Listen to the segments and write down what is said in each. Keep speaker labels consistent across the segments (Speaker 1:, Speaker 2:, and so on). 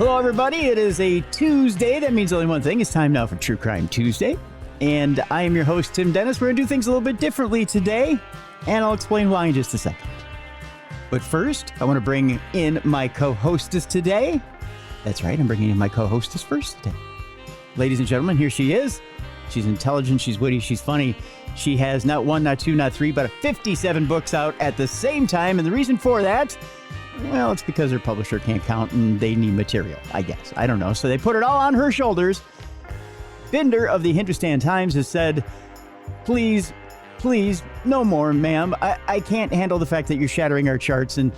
Speaker 1: Hello, everybody. It is a Tuesday. That means only one thing. It's time now for True Crime Tuesday. And I am your host, Tim Dennis. We're going to do things a little bit differently today, and I'll explain why in just a second. But first, I want to bring in my co-hostess today. That's right. I'm bringing in my co-hostess first today. Ladies and gentlemen, here she is. She's intelligent. She's witty. She's funny. She has not one, not two, not three, but 57 books out at the same time. And the reason for that, well, it's because her publisher can't count and they need material, I guess. I don't know. So they put it all on her shoulders. Binder of the Hindustan Times has said, please, no more, ma'am. I can't handle the fact that you're shattering our charts, and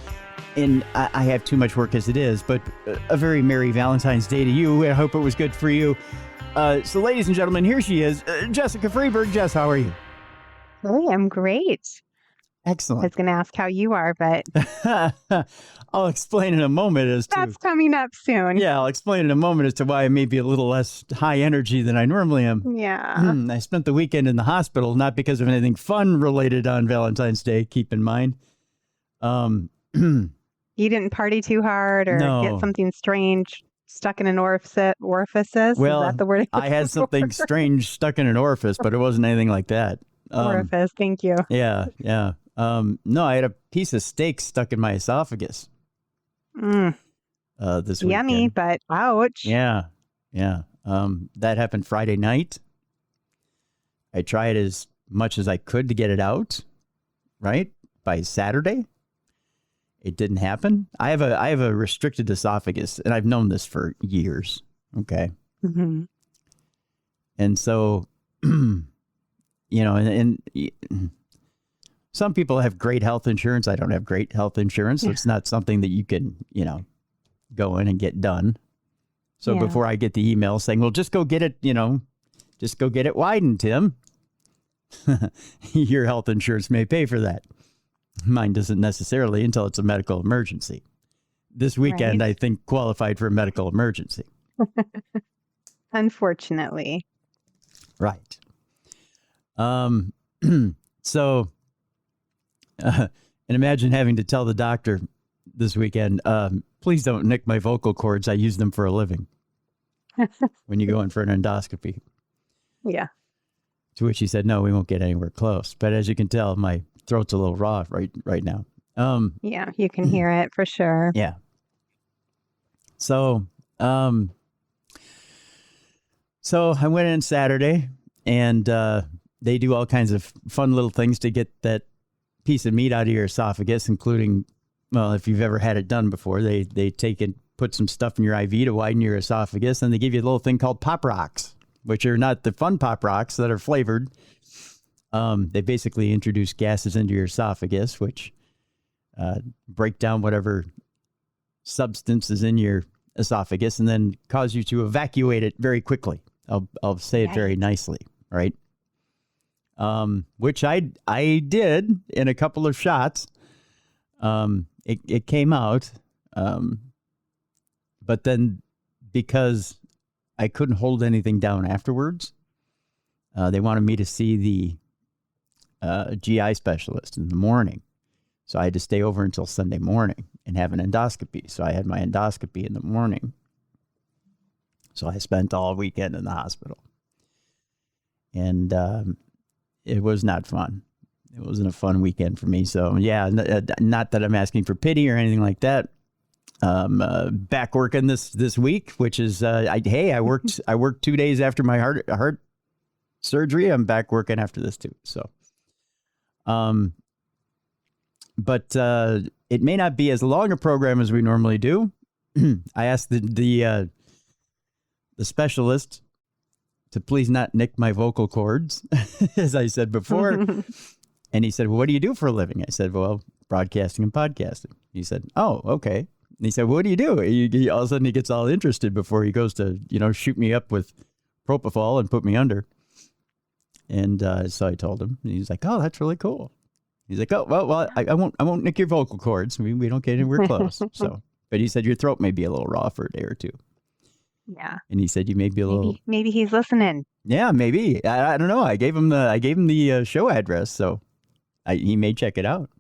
Speaker 1: I have too much work as it is. But a very Merry Valentine's Day to you. I hope it was good for you. So, ladies and gentlemen, here she is, Jessica Freeburg. Jess, how are you?
Speaker 2: Hey, I'm great.
Speaker 1: Excellent.
Speaker 2: I was going to ask how you are, but
Speaker 1: I'll explain in a moment as to...
Speaker 2: That's coming up soon.
Speaker 1: Yeah, I'll explain in a moment as to why I may be a little less high energy than I normally am.
Speaker 2: Yeah.
Speaker 1: I spent the weekend in the hospital, not because of anything fun related on Valentine's Day, keep in mind.
Speaker 2: You didn't party too hard or get something strange stuck in an orifices?
Speaker 1: Well,
Speaker 2: is that the word?
Speaker 1: I had something strange stuck in an orifice, but it wasn't anything like that.
Speaker 2: Orifice, thank you.
Speaker 1: Yeah. No, I had a piece of steak stuck in my esophagus. This weekend.
Speaker 2: Yummy, but ouch.
Speaker 1: Yeah. That happened Friday night. I tried as much as I could to get it out, right? By Saturday. It didn't happen. I have a restricted esophagus, and I've known this for years. Okay.
Speaker 2: Mm-hmm.
Speaker 1: And so, and some people have great health insurance. I don't have great health insurance. So it's not something that you can, go in and get done. So before I get the email saying, well, just go get it, just go get it widened, Tim. Your health insurance may pay for that. Mine doesn't necessarily until it's a medical emergency. This weekend, I think, qualified for a medical emergency.
Speaker 2: Unfortunately.
Speaker 1: Right. So, and imagine having to tell the doctor this weekend, please don't nick my vocal cords. I use them for a living. When you go in for an endoscopy.
Speaker 2: Yeah.
Speaker 1: To which he said, no, we won't get anywhere close. But as you can tell, my throat's a little raw right now.
Speaker 2: Yeah, you can hear it for sure.
Speaker 1: Yeah. So I went in Saturday, and they do all kinds of fun little things to get that piece of meat out of your esophagus, including, well, if you've ever had it done before, they take and put some stuff in your IV to widen your esophagus, and they give you a little thing called Pop Rocks, which are not the fun Pop Rocks that are flavored. They basically introduce gases into your esophagus, which break down whatever substance is in your esophagus and then cause you to evacuate it very quickly. I'll say it very nicely, right? Which I did in a couple of shots. It came out, but then because I couldn't hold anything down afterwards, they wanted me to see the GI specialist in the morning. So I had to stay over until Sunday morning and have an endoscopy. So I had my endoscopy in the morning. So I spent all weekend in the hospital. And it was not fun. It wasn't a fun weekend for me. So yeah, not that I'm asking for pity or anything like that. Back working this week, which is I worked 2 days after my heart surgery. I'm back working after this too. So but it may not be as long a program as we normally do. I asked the specialist to please not nick my vocal cords, as I said before. And he said, well, what do you do for a living? I said, well, broadcasting and podcasting. He said, oh, okay. And he said, what do you do? All of a sudden he gets all interested before he goes to, shoot me up with propofol and put me under. And so I told him, and he's like, oh, that's really cool. He's like, oh, well, I won't nick your vocal cords. We don't get anywhere close. So, but he said, your throat may be a little raw for a day or two.
Speaker 2: Yeah.
Speaker 1: And he said, you may be a little,
Speaker 2: maybe he's listening.
Speaker 1: Yeah, maybe. I don't know. I gave him the show address. So he may check it out.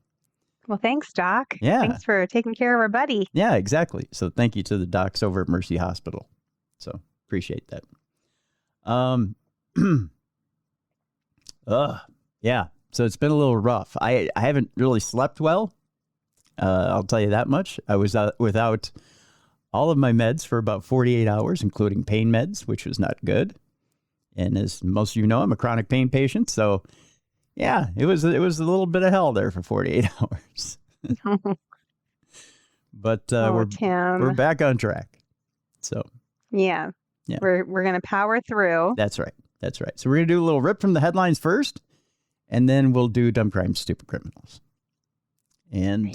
Speaker 2: Well, thanks, Doc.
Speaker 1: Yeah.
Speaker 2: Thanks for taking care of our buddy.
Speaker 1: Yeah, exactly. So thank you to the docs over at Mercy Hospital. So appreciate that. Yeah. So it's been a little rough. I haven't really slept well. I'll tell you that much. I was without all of my meds for about 48 hours, including pain meds, which was not good. And as most of you know, I'm a chronic pain patient. So yeah, it was a little bit of hell there for 48 hours. But we're back on track. So
Speaker 2: yeah. We're gonna power through.
Speaker 1: That's right. So we're gonna do a little rip from the headlines first, and then we'll do dumb crimes, stupid criminals, and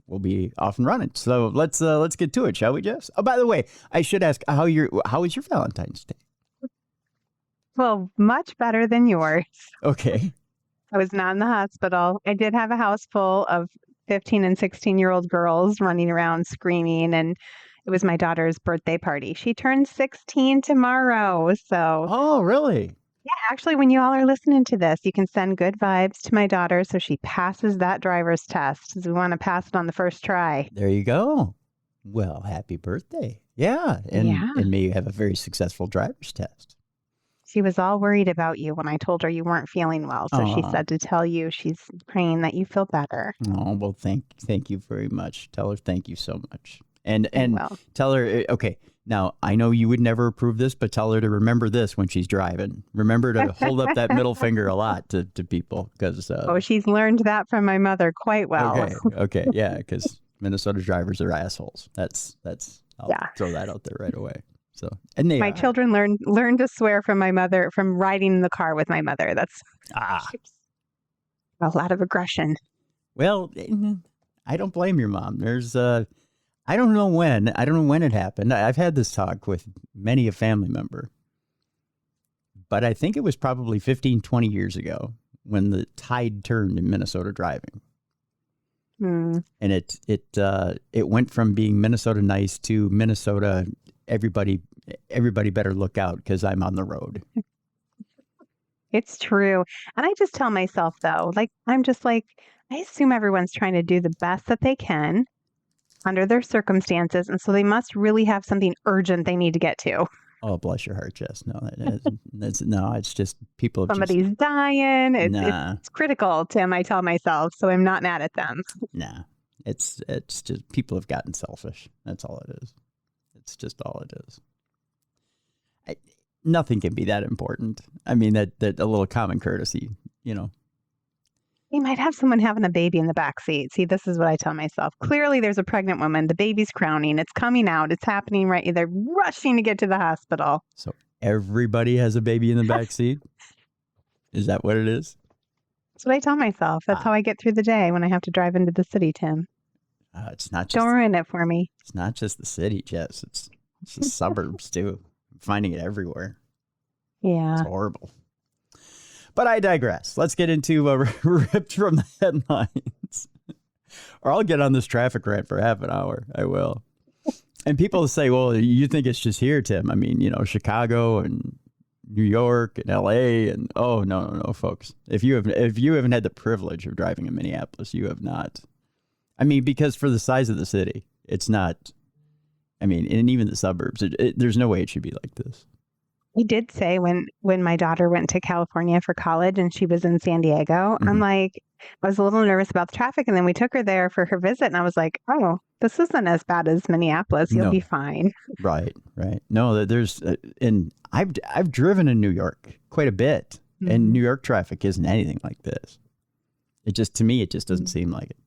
Speaker 1: we'll be off and running. So let's get to it, shall we, Jess? Oh, by the way, I should ask how was your Valentine's Day?
Speaker 2: Well, much better than yours.
Speaker 1: Okay.
Speaker 2: I was not in the hospital. I did have a house full of 15 and 16-year-old girls running around screaming, and it was my daughter's birthday party. She turns 16 tomorrow, so.
Speaker 1: Oh, really?
Speaker 2: Yeah, actually, when you all are listening to this, you can send good vibes to my daughter so she passes that driver's test, because we want to pass it on the first try.
Speaker 1: There you go. Well, happy birthday. Yeah, and may you have a very successful driver's test.
Speaker 2: She was all worried about you when I told her you weren't feeling well. So she said to tell you she's praying that you feel better.
Speaker 1: Oh, well, thank you very much. Tell her thank you so much. And
Speaker 2: well,
Speaker 1: tell her, okay, now I know you would never approve this, but tell her to remember this when she's driving. Remember to hold up that middle finger a lot to people. Because
Speaker 2: she's learned that from my mother quite well.
Speaker 1: Okay, yeah, because Minnesota drivers are assholes. I'll throw that out there right away. So, and my
Speaker 2: children learned to swear from my mother, from riding in the car with my mother. That's a lot of aggression.
Speaker 1: Well, I don't blame your mom. There's I don't know when it happened. I've had this talk with many a family member, but I think it was probably 15, 20 years ago when the tide turned in Minnesota driving. And it went from being Minnesota nice to Minnesota everybody better look out because I'm on the road.
Speaker 2: It's true. And I just tell myself, though, I assume everyone's trying to do the best that they can under their circumstances. And so they must really have something urgent they need to get to.
Speaker 1: Oh, bless your heart, Jess. No, it's just people.
Speaker 2: Somebody's dying. It's critical, Tim, I tell myself. So I'm not mad at them.
Speaker 1: Nah, it's just people have gotten selfish. That's all it is. It's just all it is. Nothing can be that important. I mean, that a little common courtesy, you know.
Speaker 2: You might have someone having a baby in the back seat. See, this is what I tell myself. Clearly, there's a pregnant woman. The baby's crowning. It's coming out. It's happening right. They're rushing to get to the hospital.
Speaker 1: So everybody has a baby in the back seat? Is that what it is?
Speaker 2: That's what I tell myself. That's how I get through the day when I have to drive into the city, Tim.
Speaker 1: It's not just.
Speaker 2: Don't ruin it for me.
Speaker 1: It's not just the city, Jess. It's the suburbs, too. I'm finding it everywhere.
Speaker 2: Yeah.
Speaker 1: It's horrible. But I digress. Let's get into ripped from the headlines. Or I'll get on this traffic rant for half an hour. I will. And people say, well, you think it's just here, Tim. I mean, you know, Chicago and New York and LA and no, folks. If you haven't had the privilege of driving in Minneapolis, you have not. I mean, because for the size of the city, it's not. I mean, and even the suburbs, there's no way it should be like this.
Speaker 2: I did say when my daughter went to California for college and she was in San Diego, I'm like, I was a little nervous about the traffic. And then we took her there for her visit. And I was like, oh, this isn't as bad as Minneapolis. You'll be fine.
Speaker 1: Right. No, there's, and I've driven in New York quite a bit. And New York traffic isn't anything like this. To me, it just doesn't seem like it.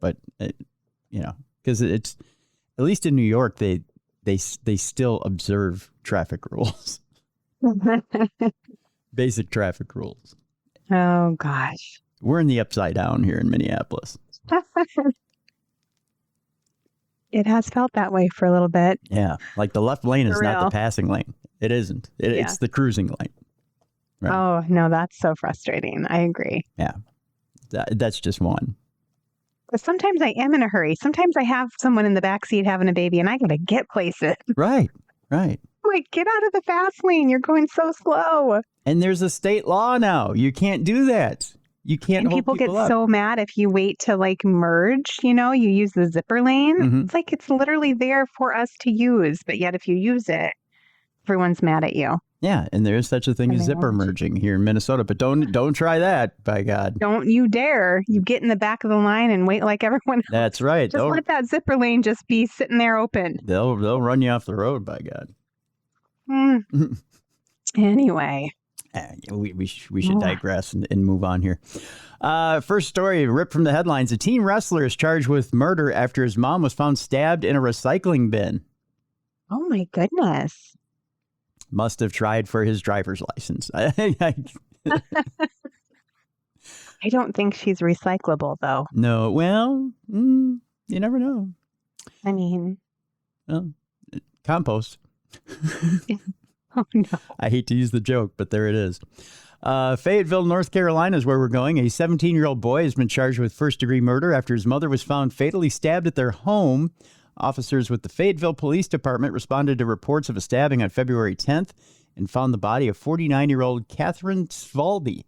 Speaker 1: But, because it's, at least in New York, they still observe traffic rules. Basic traffic rules.
Speaker 2: Oh, gosh.
Speaker 1: We're in the upside down here in Minneapolis.
Speaker 2: It has felt that way for a little bit.
Speaker 1: Yeah. Like the left lane is not the passing lane. It isn't. It's the cruising lane. Right?
Speaker 2: Oh, no, that's so frustrating. I agree.
Speaker 1: Yeah. That's just one.
Speaker 2: But sometimes I am in a hurry. Sometimes I have someone in the backseat having a baby and I got to get places.
Speaker 1: Right.
Speaker 2: Like, get out of the fast lane. You're going so slow.
Speaker 1: And there's a state law now. You can't do that. You can't
Speaker 2: And
Speaker 1: hold
Speaker 2: people get
Speaker 1: up.
Speaker 2: so mad if you wait to like merge, you use the zipper lane.
Speaker 1: Mhm.
Speaker 2: It's like it's literally there for us to use, but yet if you use it, everyone's mad at you.
Speaker 1: Yeah, and there is such a thing
Speaker 2: And
Speaker 1: as
Speaker 2: they
Speaker 1: zipper
Speaker 2: won't.
Speaker 1: merging here in Minnesota, but don't try that, by God.
Speaker 2: Don't you dare. You get in the back of the line and wait like everyone else.
Speaker 1: That's right.
Speaker 2: Just let that zipper lane just be sitting there open.
Speaker 1: They'll run you off the road, by God.
Speaker 2: Anyway.
Speaker 1: We should digress and move on here. First story, ripped from the headlines. A teen wrestler is charged with murder after his mom was found stabbed in a recycling bin.
Speaker 2: Oh, my goodness.
Speaker 1: Must have tried for his driver's license.
Speaker 2: I don't think she's recyclable, though.
Speaker 1: No, well, you never know.
Speaker 2: I mean,
Speaker 1: well, compost.
Speaker 2: Oh, no.
Speaker 1: I hate to use the joke, but there it is. Fayetteville, North Carolina is where we're going. A 17-year-old boy has been charged with first-degree murder after his mother was found fatally stabbed at their home. Officers with the Fayetteville Police Department responded to reports of a stabbing on February 10th and found the body of 49-year-old Catherine Svaldi,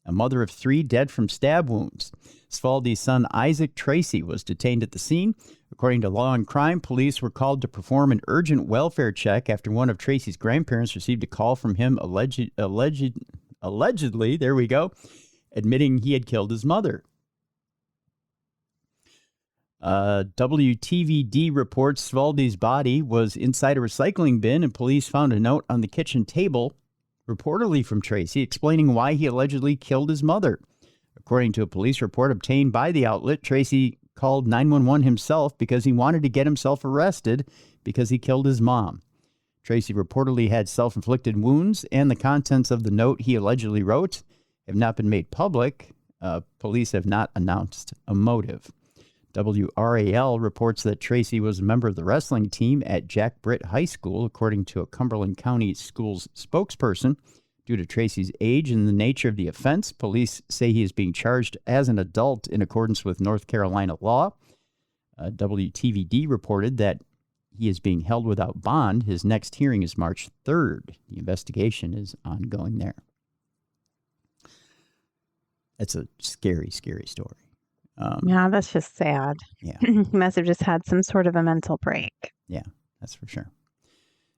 Speaker 1: a mother of 3 dead from stab wounds. Svaldi's son, Isaac Tracy, was detained at the scene. According to Law and Crime, police were called to perform an urgent welfare check after one of Tracy's grandparents received a call from him allegedly, there we go, admitting he had killed his mother. WTVD reports Svaldi's body was inside a recycling bin, and police found a note on the kitchen table, reportedly from Tracy, explaining why he allegedly killed his mother. According to a police report obtained by the outlet, Tracy called 911 himself because he wanted to get himself arrested because he killed his mom. Tracy reportedly had self-inflicted wounds, and the contents of the note he allegedly wrote have not been made public. Police have not announced a motive. WRAL reports that Tracy was a member of the wrestling team at Jack Britt High School, according to a Cumberland County Schools spokesperson. Due to Tracy's age and the nature of the offense, police say he is being charged as an adult in accordance with North Carolina law. WTVD reported that he is being held without bond. His next hearing is March 3rd. The investigation is ongoing there. It's a scary, scary story.
Speaker 2: Yeah, that's just sad.
Speaker 1: Yeah.
Speaker 2: He must have just had some sort of a mental break.
Speaker 1: Yeah, that's for sure.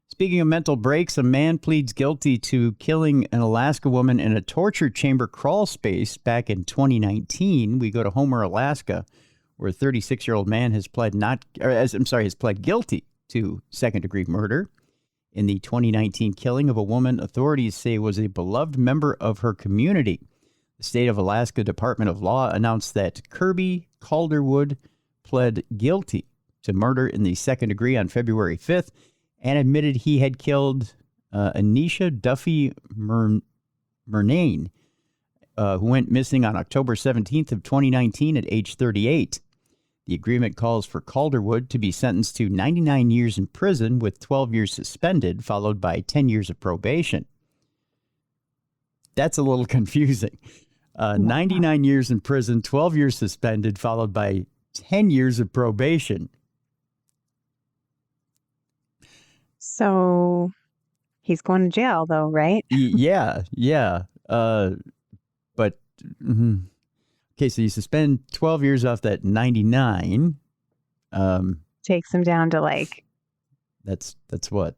Speaker 1: Speaking of mental breaks, a man pleads guilty to killing an Alaska woman in a torture chamber crawl space back in 2019. We go to Homer, Alaska, where a 36-year-old man has pled guilty to second-degree murder in the 2019 killing of a woman authorities say was a beloved member of her community. The state of Alaska Department of Law announced that Kirby Calderwood pled guilty to murder in the second degree on February 5th and admitted he had killed Anisha Duffy Murnane, who went missing on October 17th of 2019 at age 38. The agreement calls for Calderwood to be sentenced to 99 years in prison with 12 years suspended, followed by 10 years of probation. That's a little confusing. 99 years in prison, 12 years suspended, followed by 10 years of probation.
Speaker 2: So he's going to jail, though, right?
Speaker 1: Yeah. But, okay, so you suspend 12 years off that 99.
Speaker 2: Takes him down to like...
Speaker 1: That's what?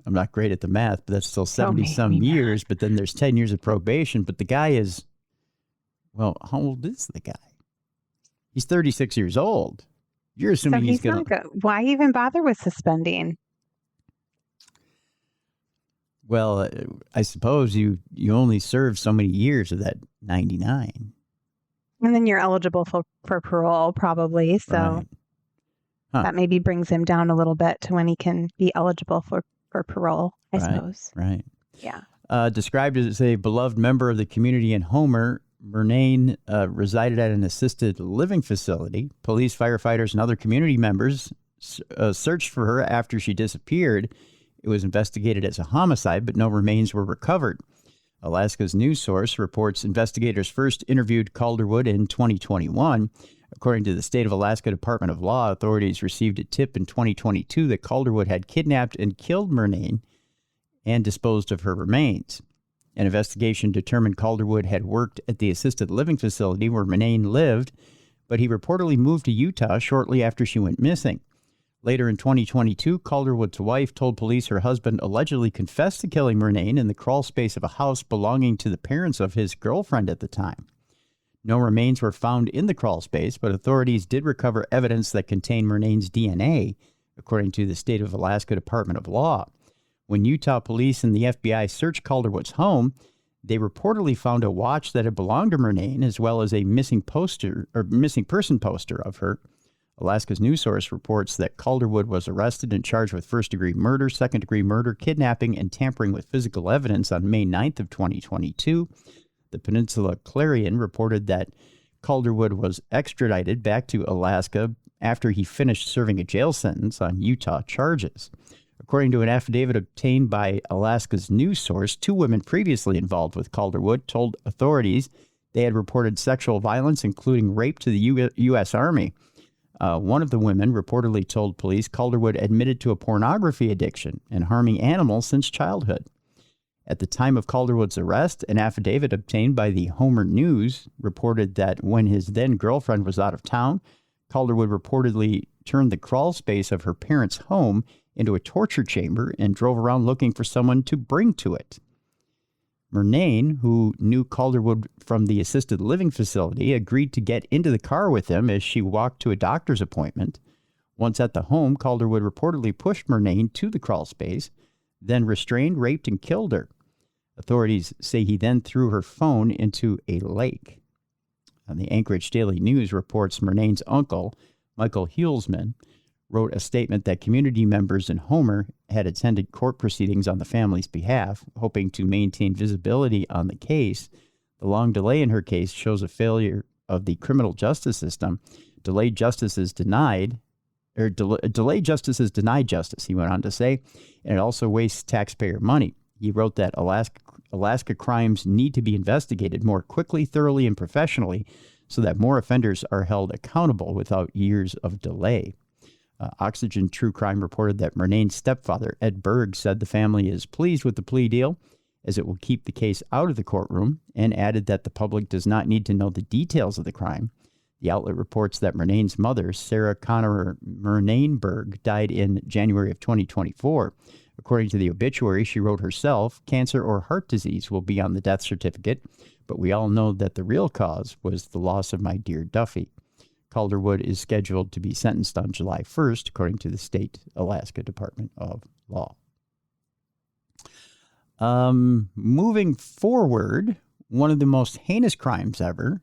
Speaker 1: I'm not great at the math, but that's still 70-some years. But then there's 10 years of probation. But the guy is, well, how old is the guy? He's 36 years old. You're assuming he's going to...
Speaker 2: Why even bother with suspending?
Speaker 1: Well, I suppose you only serve so many years of that 99.
Speaker 2: And then you're eligible for parole, probably. So
Speaker 1: Right.
Speaker 2: that maybe brings him down a little bit to when he can be eligible for parole, I suppose.
Speaker 1: Right.
Speaker 2: Yeah.
Speaker 1: Described as a beloved member of the community in Homer, Murnane resided at an assisted living facility. Police, firefighters, and other community members searched for her after she disappeared. It was investigated as a homicide, but no remains were recovered. Alaska's news source reports investigators first interviewed Calderwood in 2021. According to the state of Alaska Department of Law, authorities received a tip in 2022 that Calderwood had kidnapped and killed Murnane and disposed of her remains. An investigation determined Calderwood had worked at the assisted living facility where Murnane lived, but he reportedly moved to Utah shortly after she went missing. Later in 2022, Calderwood's wife told police her husband allegedly confessed to killing Murnane in the crawl space of a house belonging to the parents of his girlfriend at the time. No remains were found in the crawl space, but authorities did recover evidence that contained Murnane's DNA, according to the State of Alaska Department of Law. When Utah police and the FBI searched Calderwood's home, they reportedly found a watch that had belonged to Murnane, as well as a missing person poster of her. Alaska's news source reports that Calderwood was arrested and charged with first-degree murder, second-degree murder, kidnapping, and tampering with physical evidence on May 9th of 2022. The Peninsula Clarion reported that Calderwood was extradited back to Alaska after he finished serving a jail sentence on Utah charges. According to an affidavit obtained by Alaska's news source, 2 women previously involved with Calderwood told authorities they had reported sexual violence, including rape, to the U.S. Army. One of the women reportedly told police Calderwood admitted to a pornography addiction and harming animals since childhood. At the time of Calderwood's arrest, an affidavit obtained by the Homer News reported that when his then-girlfriend was out of town, Calderwood reportedly turned the crawl space of her parents' home into a torture chamber and drove around looking for someone to bring to it. Murnane, who knew Calderwood from the assisted living facility, agreed to get into the car with him as she walked to a doctor's appointment. Once at the home, Calderwood reportedly pushed Murnane to the crawl space, then restrained, raped, and killed her. Authorities say he then threw her phone into a lake. And the Anchorage Daily News reports Murnane's uncle, Michael Hulsman, wrote a statement that community members in Homer had attended court proceedings on the family's behalf, hoping to maintain visibility on the case. The long delay in her case shows a failure of the criminal justice system. Delayed justices denied justice, he went on to say, and it also wastes taxpayer money. He wrote that Alaska crimes need to be investigated more quickly, thoroughly, and professionally so that more offenders are held accountable without years of delay. Oxygen True Crime reported that Murnane's stepfather, Ed Berg, said the family is pleased with the plea deal as it will keep the case out of the courtroom, and added that the public does not need to know the details of the crime. The outlet reports that Murnane's mother, Sarah Connor Murnane Berg, died in January of 2024. According to the obituary she wrote herself, cancer or heart disease will be on the death certificate, but we all know that the real cause was the loss of my dear Duffy. Calderwood is scheduled to be sentenced on July 1st, according to the state Alaska Department of Law. Moving forward, one of the most heinous crimes ever,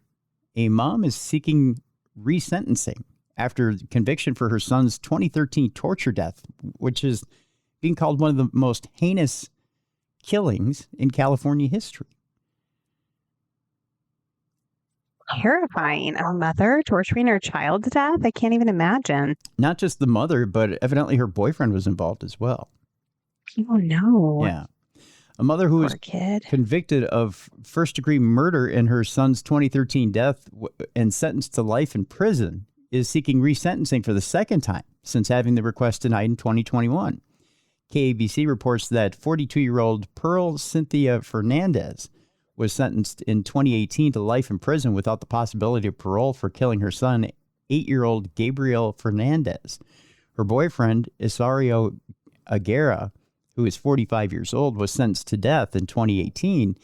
Speaker 1: a mom is seeking resentencing after conviction for her son's 2013 torture death, which is being called one of the most heinous killings in California history.
Speaker 2: Terrifying. A mother torturing her child to death? I can't even imagine.
Speaker 1: Not just the mother, but evidently her boyfriend was involved as well.
Speaker 2: Oh, no.
Speaker 1: Yeah. A mother who was convicted of first-degree murder in her son's 2013 death and sentenced to life in prison is seeking resentencing for the second time since having the request denied in 2021. KABC reports that 42-year-old Pearl Cynthia Fernandez was sentenced in 2018 to life in prison without the possibility of parole for killing her son, 8-year-old Gabriel Fernandez. Her boyfriend, Isario Aguera, who is 45 years old, was sentenced to death in 2018,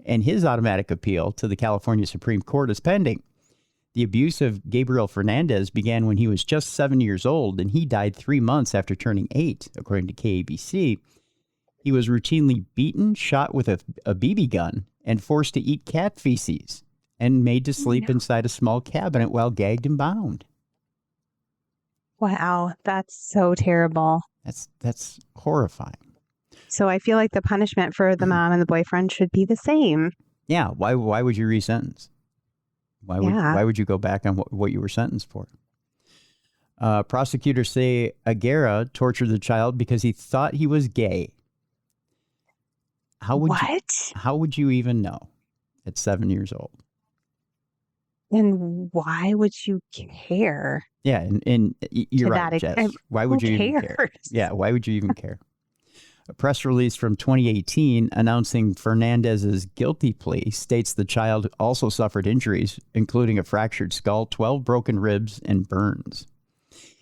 Speaker 1: and his automatic appeal to the California Supreme Court is pending. The abuse of Gabriel Fernandez began when he was just 7 years old, and he died 3 months after turning 8, according to KABC. He was routinely beaten, shot with a BB gun, and forced to eat cat feces, and made to sleep inside a small cabinet while gagged and bound.
Speaker 2: Wow, that's so terrible.
Speaker 1: That's horrifying.
Speaker 2: So I feel like the punishment for the mom and the boyfriend should be the same.
Speaker 1: Yeah, why would you resentence? Why would you go back on what you were sentenced for? Prosecutors say Aguera tortured the child because he thought he was gay. How would you even know at 7 years old?
Speaker 2: And why would you care?
Speaker 1: Yeah, and you're right, Jess. Why would you even care? Yeah, why would you even care? A press release from 2018 announcing Fernandez's guilty plea states the child also suffered injuries, including a fractured skull, 12 broken ribs, and burns.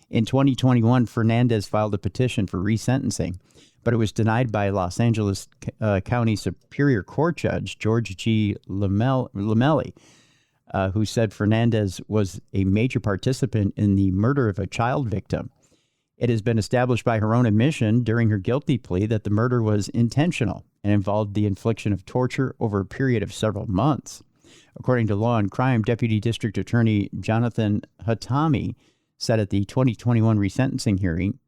Speaker 1: In 2021, Fernandez filed a petition for resentencing, but it was denied by Los Angeles County Superior Court Judge George G. Lamelli, who said Fernandez was a major participant in the murder of a child victim. It has been established by her own admission during her guilty plea that the murder was intentional and involved the infliction of torture over a period of several months. According to Law and Crime, Deputy District Attorney Jonathan Hatami said at the 2021 resentencing hearing,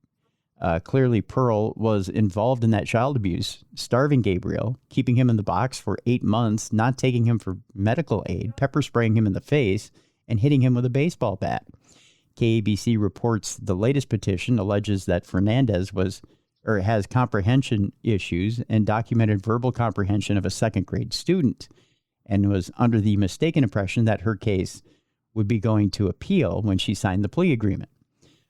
Speaker 1: clearly Pearl was involved in that child abuse, starving Gabriel, keeping him in the box for 8 months, not taking him for medical aid, pepper spraying him in the face, and hitting him with a baseball bat. KABC reports the latest petition alleges that Fernandez has comprehension issues and documented verbal comprehension of a second-grade student, and was under the mistaken impression that her case would be going to appeal when she signed the plea agreement.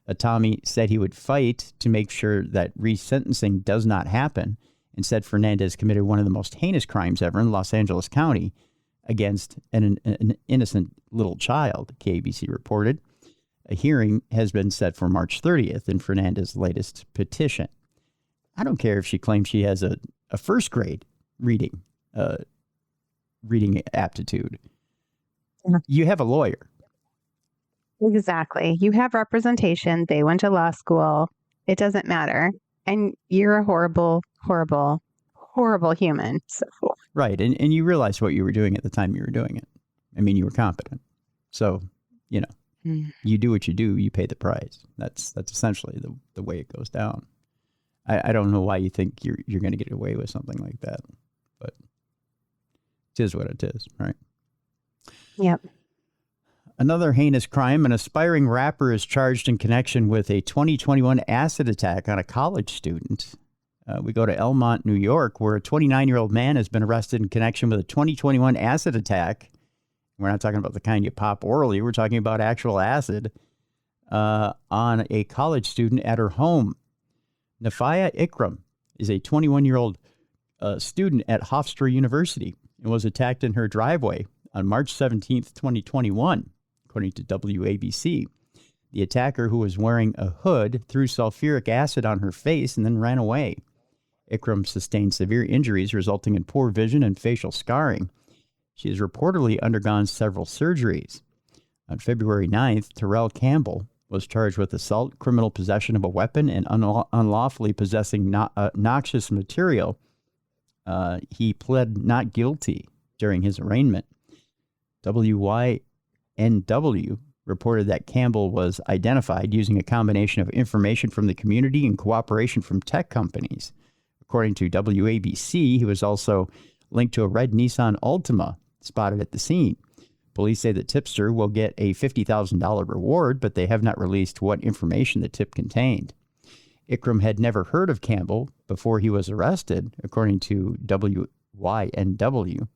Speaker 1: Atami said he would fight to make sure that resentencing does not happen, and said Fernandez committed one of the most heinous crimes ever in Los Angeles County against an innocent little child, KABC reported. A hearing has been set for March 30th in Fernandez's latest petition. I don't care if she claims she has a first grade reading aptitude. You have a lawyer.
Speaker 2: Exactly. You have representation. They went to law school. It doesn't matter. And you're a horrible, horrible, horrible human. So.
Speaker 1: Right. And you realize what you were doing at the time you were doing it. I mean, you were competent. So, you do what you do, you pay the price. That's essentially the way it goes down. I don't know why you think you're going to get away with something like that, but it is what it is, right?
Speaker 2: Yep.
Speaker 1: Another heinous crime, an aspiring rapper is charged in connection with a 2021 acid attack on a college student. We go to Elmont, New York, where a 29-year-old man has been arrested in connection with a 2021 acid attack. We're not talking about the kind you pop orally. We're talking about actual acid on a college student at her home. Nafaya Ikram is a 21-year-old student at Hofstra University and was attacked in her driveway on March 17th, 2021, according to WABC. The attacker, who was wearing a hood, threw sulfuric acid on her face and then ran away. Ikram sustained severe injuries resulting in poor vision and facial scarring. She has reportedly undergone several surgeries. On February 9th, Terrell Campbell was charged with assault, criminal possession of a weapon, and unlawfully possessing noxious material. He pled not guilty during his arraignment. WYNW reported that Campbell was identified using a combination of information from the community and cooperation from tech companies. According to WABC, he was also linked to a red Nissan Altima spotted at the scene. Police say the tipster will get a $50,000 reward, but they have not released what information the tip contained. Ikram had never heard of Campbell before he was arrested, according to WYNW.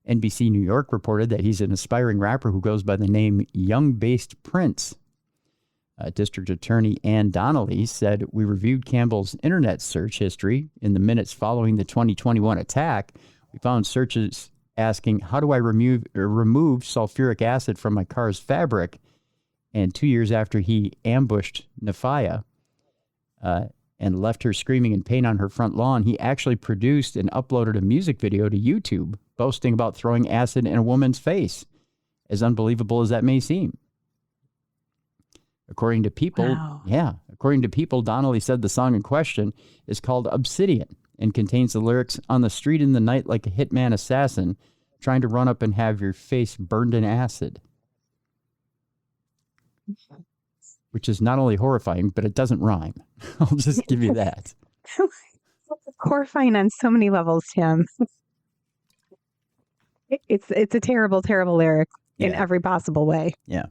Speaker 1: NBC New York reported that he's an aspiring rapper who goes by the name Young Based Prince. District Attorney Ann Donnelly said, "We reviewed Campbell's internet search history in the minutes following the 2021 attack. We found searches asking, how do I remove sulfuric acid from my car's fabric? And 2 years after he ambushed Nafaya and left her screaming in pain on her front lawn, he actually produced and uploaded a music video to YouTube boasting about throwing acid in a woman's face, as unbelievable as that may seem." According to People, Donnelly said the song in question is called Obsidian and contains the lyrics, "On the street in the night like a hitman assassin, trying to run up and have your face burned in acid." Which is not only horrifying, but it doesn't rhyme. I'll just give you that.
Speaker 2: Horrifying on so many levels, Tim. It's a terrible, terrible lyric in every possible way.
Speaker 1: Yeah.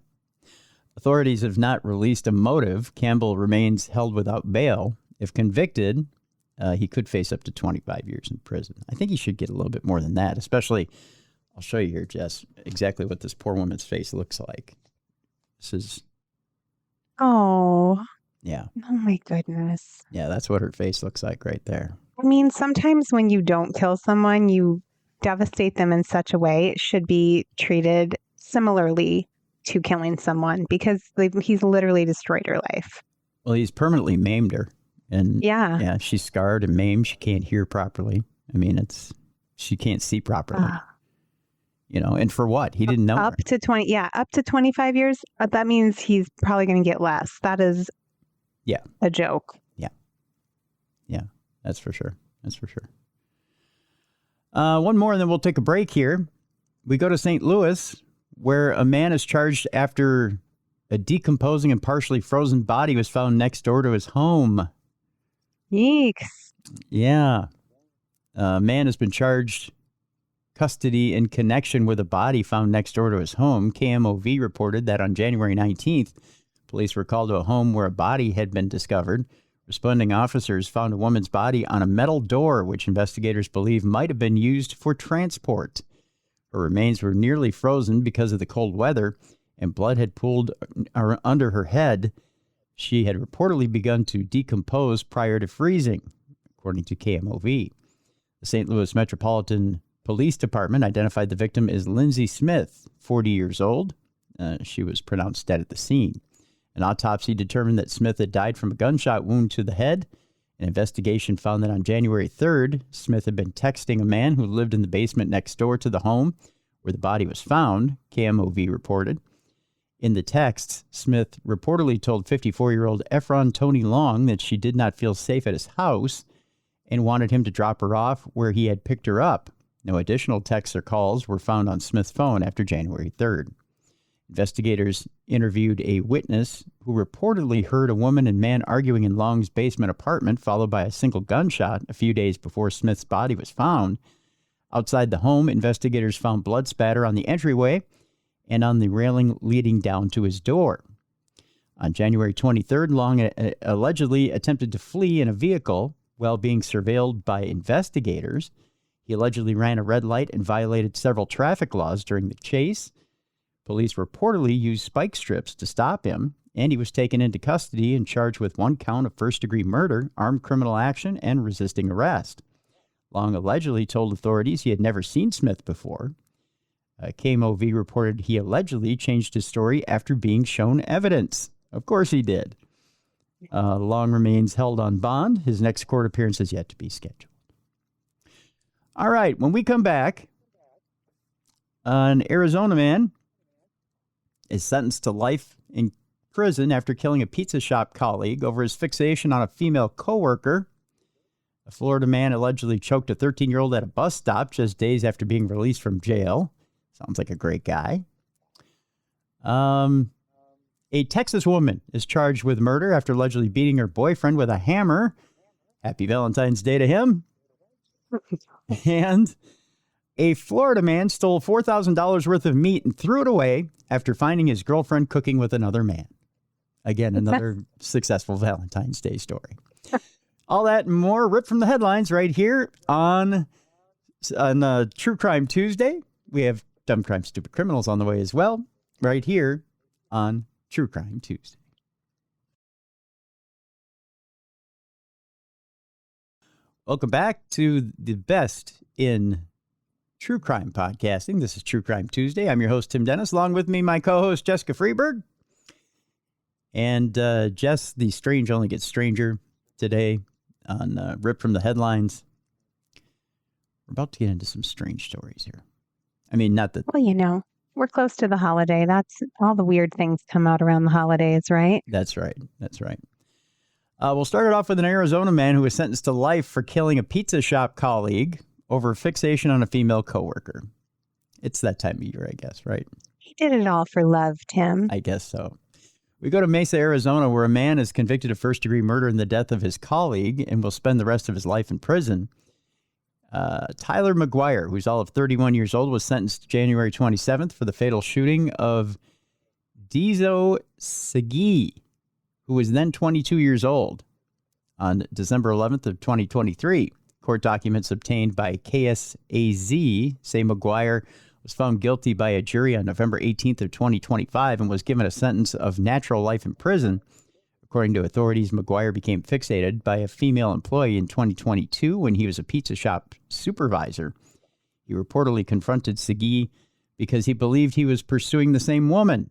Speaker 1: Authorities have not released a motive. Campbell remains held without bail. If convicted, he could face up to 25 years in prison. I think he should get a little bit more than that, especially, I'll show you here, Jess, exactly what this poor woman's face looks like. This is...
Speaker 2: Oh.
Speaker 1: Yeah.
Speaker 2: Oh, my goodness.
Speaker 1: Yeah, that's what her face looks like right there.
Speaker 2: I mean, sometimes when you don't kill someone, you devastate them in such a way it should be treated similarly to killing someone because he's literally destroyed her life.
Speaker 1: Well, he's permanently maimed her. And
Speaker 2: Yeah.
Speaker 1: she's scarred and maimed. She can't hear properly. I mean, she can't see properly. And for what? He didn't know
Speaker 2: up
Speaker 1: her.
Speaker 2: to 20. Yeah, up to 25 years. That means he's probably going to get less. That is a joke.
Speaker 1: Yeah, that's for sure. One more and then we'll take a break here. We go to St. Louis, where a man is charged after a decomposing and partially frozen body was found next door to his home.
Speaker 2: Yeeks.
Speaker 1: Yeah. A man has been charged custody in connection with a body found next door to his home. KMOV reported that on January 19th, police were called to a home where a body had been discovered. Responding officers found a woman's body on a metal door, which investigators believe might have been used for transport. Her remains were nearly frozen because of the cold weather, and blood had pooled under her head. She had reportedly begun to decompose prior to freezing, according to KMOV. The St. Louis Metropolitan Police Department identified the victim as Lindsay Smith, 40 years old. She was pronounced dead at the scene. An autopsy determined that Smith had died from a gunshot wound to the head. An investigation found that on January 3rd, Smith had been texting a man who lived in the basement next door to the home where the body was found, KMOV reported. In the texts, Smith reportedly told 54-year-old Efron Tony Long that she did not feel safe at his house and wanted him to drop her off where he had picked her up. No additional texts or calls were found on Smith's phone after January 3rd. Investigators interviewed a witness who reportedly heard a woman and man arguing in Long's basement apartment, followed by a single gunshot a few days before Smith's body was found. Outside the home, investigators found blood spatter on the entryway and on the railing leading down to his door. On January 23rd, Long allegedly attempted to flee in a vehicle while being surveilled by investigators. He allegedly ran a red light and violated several traffic laws during the chase. Police reportedly used spike strips to stop him, and he was taken into custody and charged with one count of first-degree murder, armed criminal action, and resisting arrest. Long allegedly told authorities he had never seen Smith before. KMOV reported he allegedly changed his story after being shown evidence. Of course he did. Long remains held on bond. His next court appearance is yet to be scheduled. All right, when we come back, an Arizona man is sentenced to life in prison after killing a pizza shop colleague over his fixation on a female coworker. A Florida man allegedly choked a 13-year-old at a bus stop just days after being released from jail. Sounds like a great guy. A Texas woman is charged with murder after allegedly beating her boyfriend with a hammer. Happy Valentine's Day to him. And a Florida man stole $4,000 worth of meat and threw it away after finding his girlfriend cooking with another man. Again, another successful Valentine's Day story. All that and more ripped from the headlines right here on True Crime Tuesday. We have Dumb Crime, Stupid Criminals on the way as well, right here on True Crime Tuesday. Welcome back to the best in true crime podcasting. This is True Crime Tuesday. I'm your host, Tim Dennis. Along with me, my co-host, Jessica Freeburg. And Jess, the strange only gets stranger today on Rip from the Headlines. We're about to get into some strange stories here. I mean, not that...
Speaker 2: Well, you know, we're close to the holiday. That's all the weird things come out around the holidays, right?
Speaker 1: That's right. That's right. We'll start it off with an Arizona man who was sentenced to life for killing a pizza shop colleague over a fixation on a female coworker. It's that time of year, I guess, right?
Speaker 2: He did it all for love, Tim.
Speaker 1: I guess so. We go to Mesa, Arizona, where a man is convicted of first-degree murder in the death of his colleague and will spend the rest of his life in prison. Tyler McGuire, who's all of 31 years old, was sentenced January 27th for the fatal shooting of Dizo Segui, who was then 22 years old, on December 11th of 2023. Court documents obtained by KSAZ say McGuire was found guilty by a jury on November 18th of 2025 and was given a sentence of natural life in prison. According to authorities, McGuire became fixated by a female employee in 2022 when he was a pizza shop supervisor. He reportedly confronted Segee because he believed he was pursuing the same woman.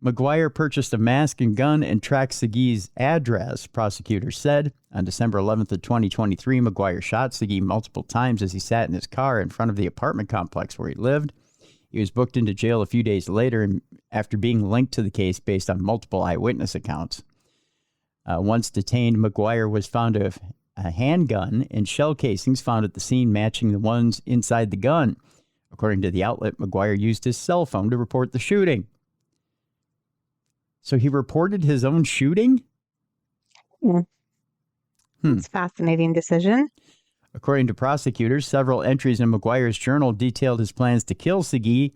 Speaker 1: McGuire purchased a mask and gun and tracked Segee's address, prosecutors said. On December 11th of 2023, McGuire shot Segee multiple times as he sat in his car in front of the apartment complex where he lived. He was booked into jail a few days later and after being linked to the case based on multiple eyewitness accounts. Once detained, McGuire was found to have a handgun and shell casings found at the scene matching the ones inside the gun. According to the outlet, McGuire used his cell phone to report the shooting. So he reported his own shooting?
Speaker 2: It's a fascinating decision.
Speaker 1: According to prosecutors, several entries in McGuire's journal detailed his plans to kill Segee.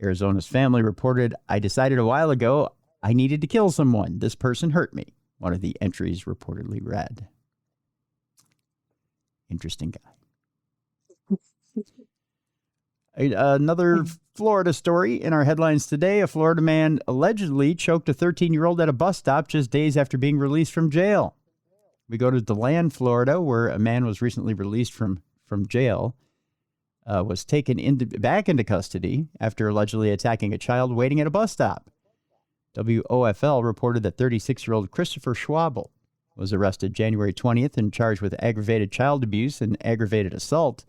Speaker 1: Arizona's family reported, "I decided a while ago I needed to kill someone. This person hurt me," one of the entries reportedly read. Interesting guy. Another Florida story in our headlines today. A Florida man allegedly choked a 13-year-old at a bus stop just days after being released from jail. We go to DeLand, Florida, where a man was recently released from jail, was taken back into custody after allegedly attacking a child waiting at a bus stop. WOFL reported that 36-year-old Christopher Schwabel was arrested January 20th and charged with aggravated child abuse and aggravated assault.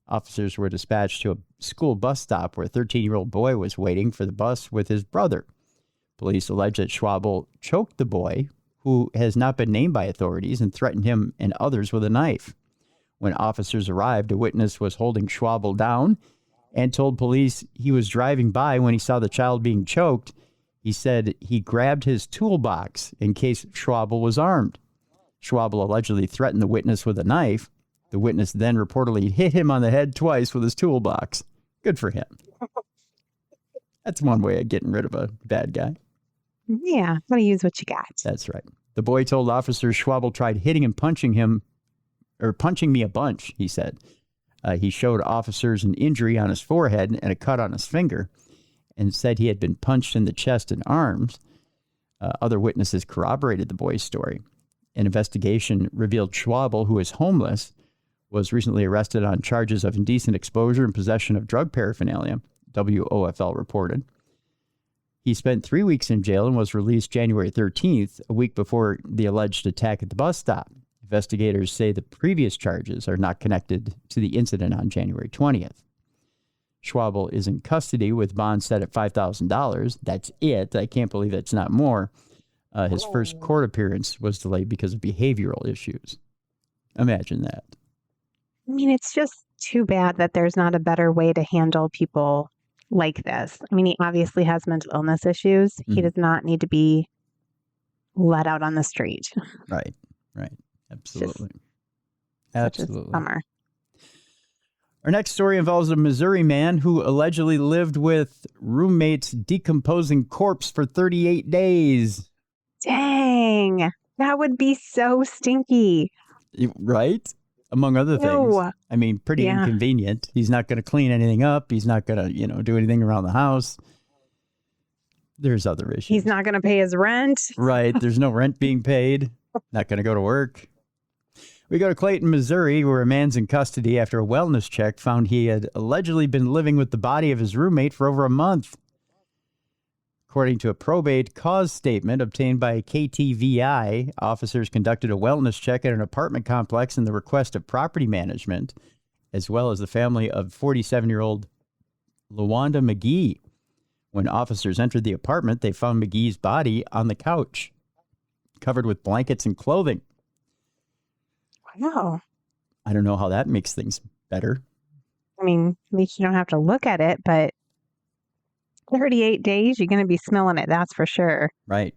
Speaker 1: Officers were dispatched to a school bus stop where a 13-year-old boy was waiting for the bus with his brother. Police allege that Schwabel choked the boy, who has not been named by authorities, and threatened him and others with a knife. When officers arrived, a witness was holding Schwabel down and told police he was driving by when he saw the child being choked. He said he grabbed his toolbox in case Schwabel was armed. Schwabel allegedly threatened the witness with a knife. The witness then reportedly hit him on the head twice with his toolbox. Good for him. That's one way of getting rid of a bad guy.
Speaker 2: Yeah, gotta use what you got.
Speaker 1: That's right. The boy told officers Schwabel tried hitting and punching me a bunch, he said. He showed officers an injury on his forehead and a cut on his finger and said he had been punched in the chest and arms. Other witnesses corroborated the boy's story. An investigation revealed Schwabel, who is homeless, was recently arrested on charges of indecent exposure and possession of drug paraphernalia, WOFL reported. He spent 3 weeks in jail and was released January 13th, a week before the alleged attack at the bus stop. Investigators say the previous charges are not connected to the incident on January 20th. Schwabel is in custody with bond set at $5,000. That's it. I can't believe it's not more. His first court appearance was delayed because of behavioral issues. Imagine that.
Speaker 2: I mean, it's just too bad that there's not a better way to handle people like this. I mean, he obviously has mental illness issues. He does not need to be let out on the street.
Speaker 1: Right. Absolutely.
Speaker 2: Absolutely. Such a bummer.
Speaker 1: Our next story involves a Missouri man who allegedly lived with roommate's decomposing corpse for 38 days.
Speaker 2: Dang, that would be so stinky.
Speaker 1: Right? Among other things. I mean, pretty inconvenient. He's not going to clean anything up. He's not going to, do anything around the house. There's other issues.
Speaker 2: He's not going to pay his rent.
Speaker 1: Right. There's no rent being paid. Not going to go to work. We go to Clayton, Missouri, where a man's in custody after a wellness check found he had allegedly been living with the body of his roommate for over a month. According to a probate cause statement obtained by KTVI, officers conducted a wellness check at an apartment complex in the request of property management, as well as the family of 47-year-old LaWanda McGee. When officers entered the apartment, they found McGee's body on the couch, covered with blankets and clothing.
Speaker 2: Wow.
Speaker 1: I don't know how that makes things better.
Speaker 2: I mean, at least you don't have to look at it, but 38 days, you're going to be smelling it, that's for sure.
Speaker 1: Right.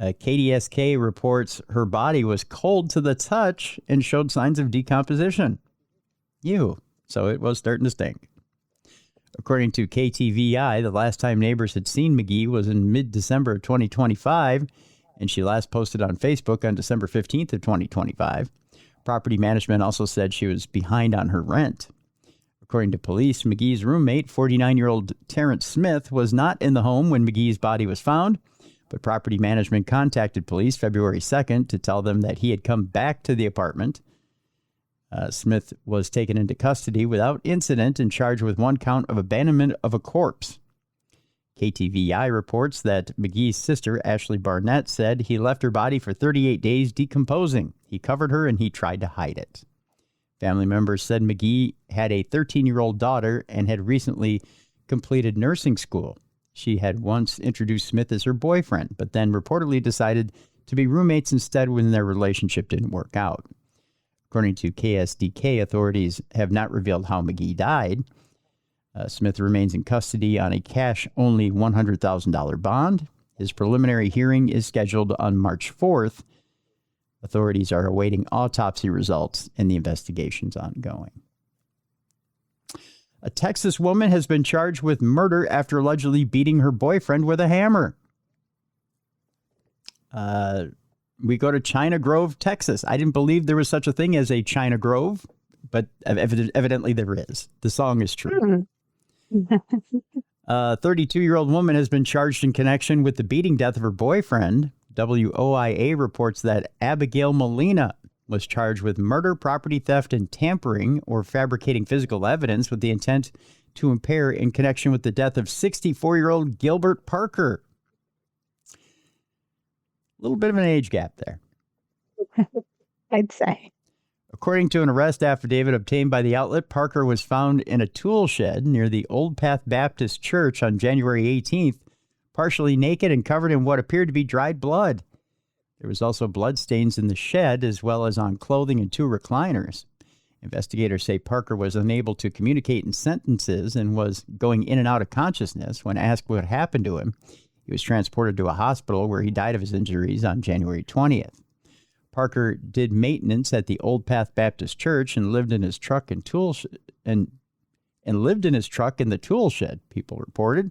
Speaker 1: KDSK reports her body was cold to the touch and showed signs of decomposition. Ew. So it was starting to stink. According to KTVI, the last time neighbors had seen McGee was in mid-December of 2025, and she last posted on Facebook on December 15th of 2025. Property management also said she was behind on her rent. According to police, McGee's roommate, 49-year-old Terrence Smith, was not in the home when McGee's body was found. But property management contacted police February 2nd to tell them that he had come back to the apartment. Smith was taken into custody without incident and charged with one count of abandonment of a corpse. KTVI reports that McGee's sister, Ashley Barnett, said he left her body for 38 days decomposing. He covered her and he tried to hide it. Family members said McGee had a 13-year-old daughter and had recently completed nursing school. She had once introduced Smith as her boyfriend, but then reportedly decided to be roommates instead when their relationship didn't work out. According to KSDK, authorities have not revealed how McGee died. Smith remains in custody on a cash-only $100,000 bond. His preliminary hearing is scheduled on March 4th. Authorities are awaiting autopsy results, and the investigation's ongoing. A Texas woman has been charged with murder after allegedly beating her boyfriend with a hammer. We go to China Grove, Texas. I didn't believe there was such a thing as a China Grove, but evidently there is. The song is true. A 32-year-old woman has been charged in connection with the beating death of her boyfriend. WOIA reports that Abigail Molina was charged with murder, property theft, and tampering or fabricating physical evidence with the intent to impair in connection with the death of 64-year-old Gilbert Parker. A little bit of an age gap there,
Speaker 2: I'd say.
Speaker 1: According to an arrest affidavit obtained by the outlet, Parker was found in a tool shed near the Old Path Baptist Church on January 18th, partially naked and covered in what appeared to be dried blood. There was also blood stains in the shed as well as on clothing and two recliners. Investigators say Parker was unable to communicate in sentences and was going in and out of consciousness. When asked what happened to him, he was transported to a hospital where he died of his injuries on January 20th. Parker did maintenance at the Old Path Baptist Church and lived in his truck and lived in his truck in the tool shed, people reported.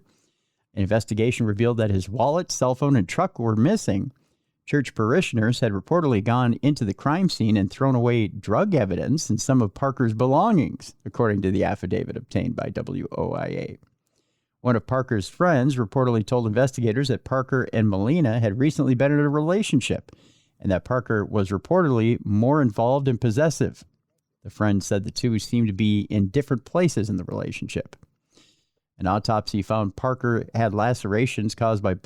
Speaker 1: An investigation revealed that his wallet, cell phone, and truck were missing. Church parishioners had reportedly gone into the crime scene and thrown away drug evidence and some of Parker's belongings, according to the affidavit obtained by WOIA. One of Parker's friends reportedly told investigators that Parker and Molina had recently been in a relationship and that Parker was reportedly more involved and possessive. The friend said the two seemed to be in different places in the relationship. An autopsy found Parker had lacerations caused by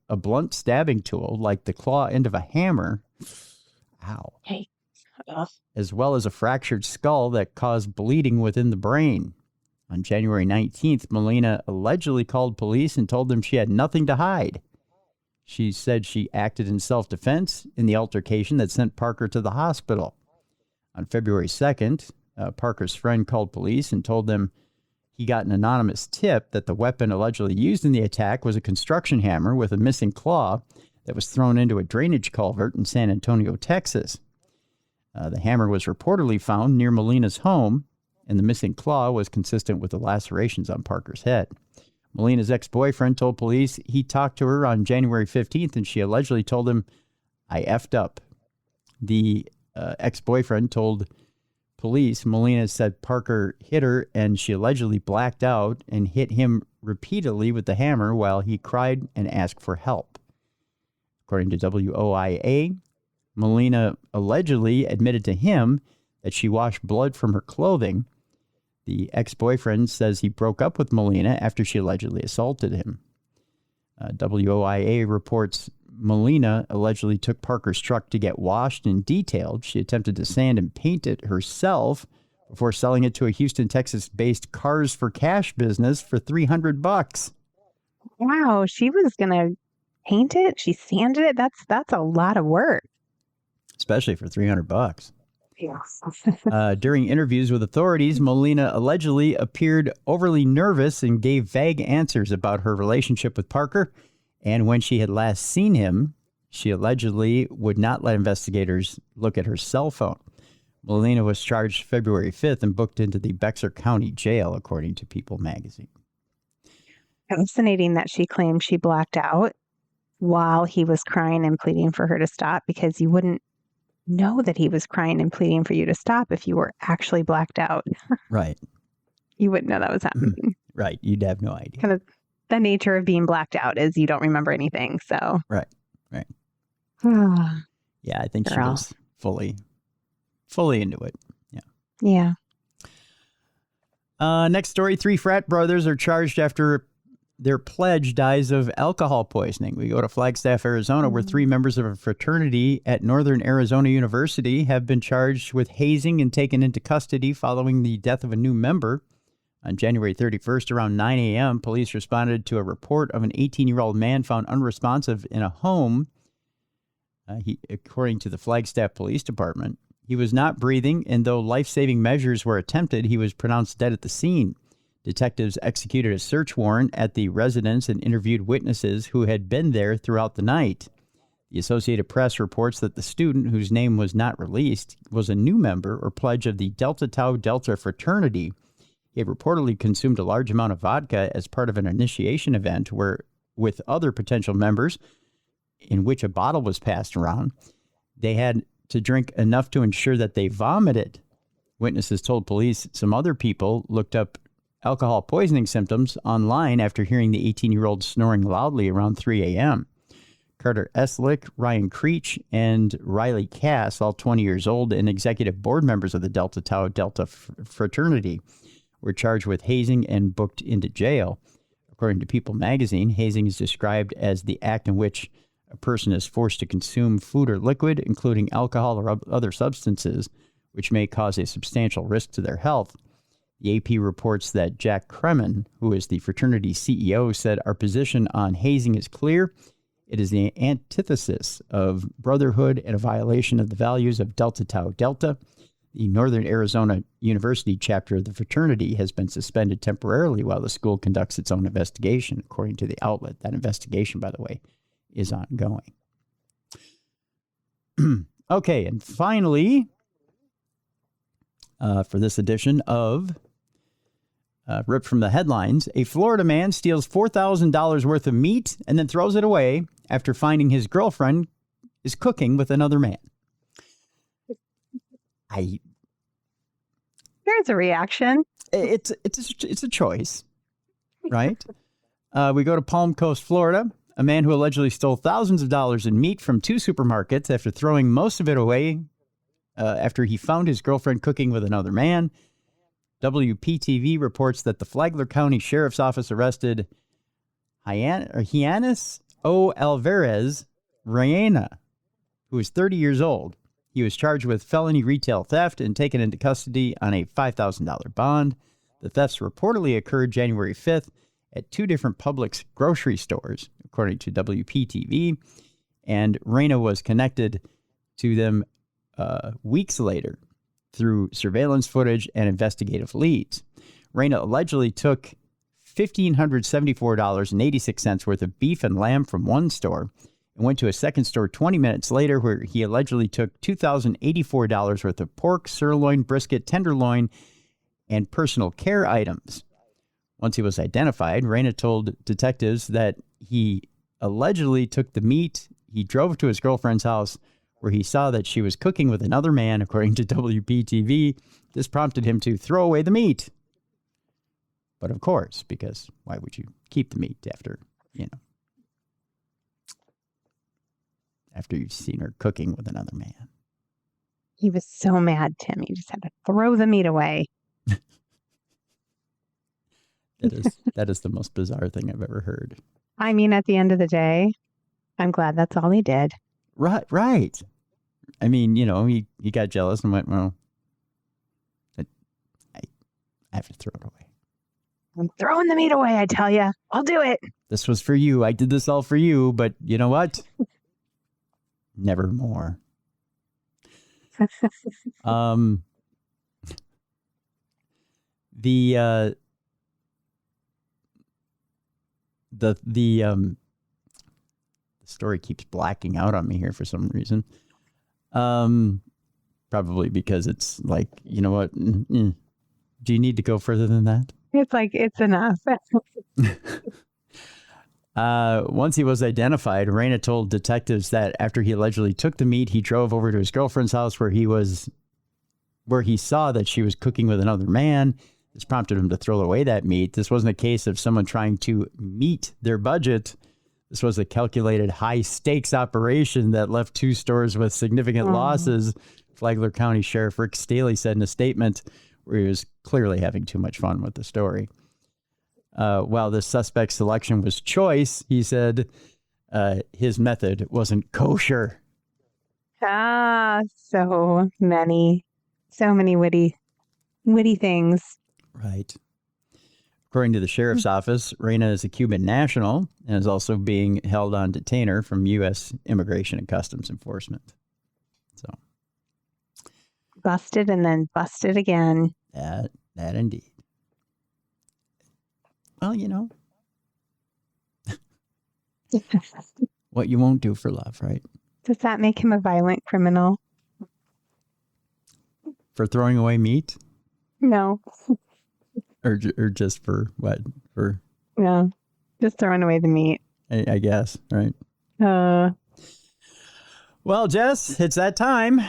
Speaker 1: a blunt stabbing tool, like the claw end of a hammer, ow,
Speaker 2: Hey.
Speaker 1: as well as a fractured skull that caused bleeding within the brain. On January 19th, Molina allegedly called police and told them she had nothing to hide. She said she acted in self-defense in the altercation that sent Parker to the hospital. On February 2nd, Parker's friend called police and told them he got an anonymous tip that the weapon allegedly used in the attack was a construction hammer with a missing claw that was thrown into a drainage culvert in San Antonio, Texas. The hammer was reportedly found near Molina's home, and the missing claw was consistent with the lacerations on Parker's head. Molina's ex-boyfriend told police he talked to her on January 15th, and she allegedly told him, "I effed up." The ex-boyfriend told police Molina said Parker hit her, and she allegedly blacked out and hit him repeatedly with the hammer while he cried and asked for help. According to WOIA, Molina allegedly admitted to him that she washed blood from her clothing. The ex-boyfriend says he broke up with Molina after she allegedly assaulted him. WOIA reports Molina allegedly took Parker's truck to get washed and detailed. She attempted to sand and paint it herself before selling it to a Houston, Texas-based Cars for Cash business for $300.
Speaker 2: Wow, she was going to paint it? She sanded it? That's a lot of work.
Speaker 1: Especially for $300.
Speaker 2: Yes.
Speaker 1: During interviews with authorities, Molina allegedly appeared overly nervous and gave vague answers about her relationship with Parker. And when she had last seen him, she allegedly would not let investigators look at her cell phone. Molina was charged February 5th and booked into the Bexar County Jail, according to People magazine.
Speaker 2: Fascinating that she claimed she blacked out while he was crying and pleading for her to stop, because you wouldn't know that he was crying and pleading for you to stop if you were actually blacked out.
Speaker 1: Right.
Speaker 2: You wouldn't know that was happening.
Speaker 1: Right. You'd have no idea.
Speaker 2: Kind of the nature of being blacked out is you don't remember anything. So
Speaker 1: Right. Yeah, I think she
Speaker 2: Girl.
Speaker 1: was fully into it.
Speaker 2: Yeah.
Speaker 1: Next story, 3 frat brothers are charged after their pledge dies of alcohol poisoning. We go to Flagstaff, Arizona, where 3 members of a fraternity at Northern Arizona University have been charged with hazing and taken into custody following the death of a new member. On January 31st, around 9 a.m., police responded to a report of an 18-year-old man found unresponsive in a home. According to the Flagstaff Police Department, he was not breathing, and though life-saving measures were attempted, he was pronounced dead at the scene. Detectives executed a search warrant at the residence and interviewed witnesses who had been there throughout the night. The Associated Press reports that the student, whose name was not released, was a new member or pledge of the Delta Tau Delta fraternity. He had reportedly consumed a large amount of vodka as part of an initiation event where, with other potential members, in which a bottle was passed around. They had to drink enough to ensure that they vomited. Witnesses told police some other people looked up alcohol poisoning symptoms online after hearing the 18-year-old snoring loudly around 3 a.m. Carter Eslick, Ryan Creech, and Riley Cass, all 20 years old and executive board members of the Delta Tau Delta fraternity, were charged with hazing and booked into jail. According to People magazine, hazing is described as the act in which a person is forced to consume food or liquid, including alcohol or other substances, which may cause a substantial risk to their health. The AP reports that Jack Kremen, who is the fraternity CEO, said, "Our position on hazing is clear. It is the antithesis of brotherhood and a violation of the values of Delta Tau Delta. The Northern Arizona University chapter of the fraternity has been suspended temporarily while the school conducts its own investigation," according to the outlet. That investigation, by the way, is ongoing. Okay, and finally, for this edition of Ripped from the Headlines, a Florida man steals $4,000 worth of meat and then throws it away after finding his girlfriend is cooking with another man.
Speaker 2: There's a reaction.
Speaker 1: It's a choice, right? We go to Palm Coast, Florida. A man who allegedly stole thousands of dollars in meat from 2 supermarkets after throwing most of it away after he found his girlfriend cooking with another man. WPTV reports that the Flagler County Sheriff's Office arrested Giannis O. Alvarez Reina, who is 30 years old. He was charged with felony retail theft and taken into custody on a $5,000 bond. The thefts reportedly occurred January 5th at 2 different Publix grocery stores, according to WPTV, and Reina was connected to them weeks later through surveillance footage and investigative leads. Reina allegedly took $1,574.86 worth of beef and lamb from one store and went to a second store 20 minutes later where he allegedly took $2,084 worth of pork, sirloin, brisket, tenderloin, and personal care items. Once he was identified, Reina told detectives that he allegedly took the meat. He drove to his girlfriend's house where he saw that she was cooking with another man, according to WPTV. This prompted him to throw away the meat. But of course, because why would you keep the meat after you've seen her cooking with another man?
Speaker 2: He was so mad, Tim. He just had to throw the meat away.
Speaker 1: That is the most bizarre thing I've ever heard.
Speaker 2: I mean, at the end of the day, I'm glad that's all he did.
Speaker 1: Right. I mean, he got jealous and went, well, I have to throw it away.
Speaker 2: I'm throwing the meat away, I tell you. I'll do it.
Speaker 1: This was for you. I did this all for you, but you know what? Never more. The story keeps blacking out on me here for some reason. Probably because it's like, you know what? Do you need to go further than that?
Speaker 2: It's like, it's enough.
Speaker 1: Once he was identified, Reina told detectives that after he allegedly took the meat, he drove over to his girlfriend's house where he saw that she was cooking with another man. This prompted him to throw away that meat. This wasn't a case of someone trying to meet their budget. This was a calculated high-stakes operation that left 2 stores with significant losses, Flagler County Sheriff Rick Staley said in a statement where he was clearly having too much fun with the story. While the suspect's selection was choice, he said his method wasn't kosher.
Speaker 2: So many witty things.
Speaker 1: Right. According to the sheriff's office, Reyna is a Cuban national and is also being held on detainer from U.S. Immigration and Customs Enforcement. So,
Speaker 2: busted and then busted again.
Speaker 1: That indeed. Well, you know, what you won't do for love, right?
Speaker 2: Does that make him a violent criminal?
Speaker 1: For throwing away meat?
Speaker 2: No.
Speaker 1: Or just for what?
Speaker 2: No, just throwing away the meat.
Speaker 1: I guess, right? Well, Jess, it's that time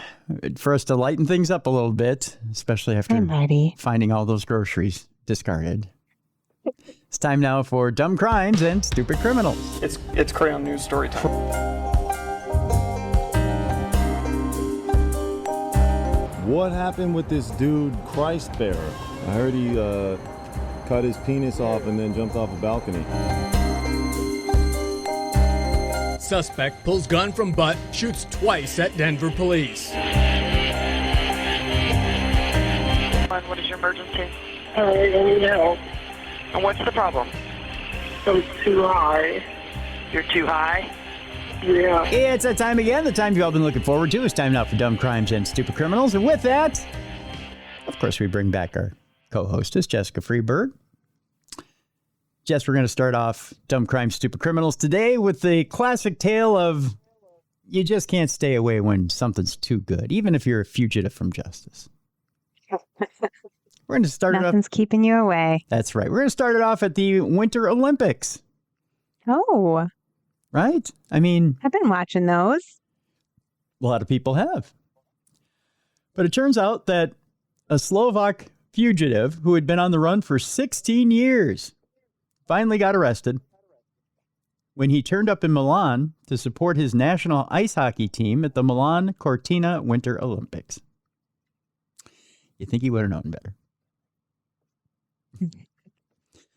Speaker 1: for us to lighten things up a little bit, especially after finding all those groceries discarded. It's time now for Dumb Crimes and Stupid Criminals.
Speaker 3: It's Crayon News story time.
Speaker 4: What happened with this dude, Christ Bearer? I heard he cut his penis off and then jumped off a balcony.
Speaker 5: Suspect pulls gun from butt, shoots twice at Denver police.
Speaker 6: What is your emergency?
Speaker 7: I need help.
Speaker 6: And what's the problem?
Speaker 7: I'm too high.
Speaker 6: You're too high?
Speaker 7: Yeah.
Speaker 1: It's that time again, the time you've all been looking forward to. It's time now for Dumb Crimes and Stupid Criminals. And with that, of course, we bring back our co-hostess, Jessica Freeburg. Jess, we're going to start off Dumb Crimes, Stupid Criminals today with the classic tale of you just can't stay away when something's too good, even if you're a fugitive from justice. We're going to start
Speaker 2: Nothing's keeping you away.
Speaker 1: That's right. We're going to start it off at the Winter Olympics.
Speaker 2: Oh.
Speaker 1: Right? I mean,
Speaker 2: I've been watching those.
Speaker 1: A lot of people have. But it turns out that a Slovak fugitive who had been on the run for 16 years finally got arrested when he turned up in Milan to support his national ice hockey team at the Milan Cortina Winter Olympics. You think he would have known better.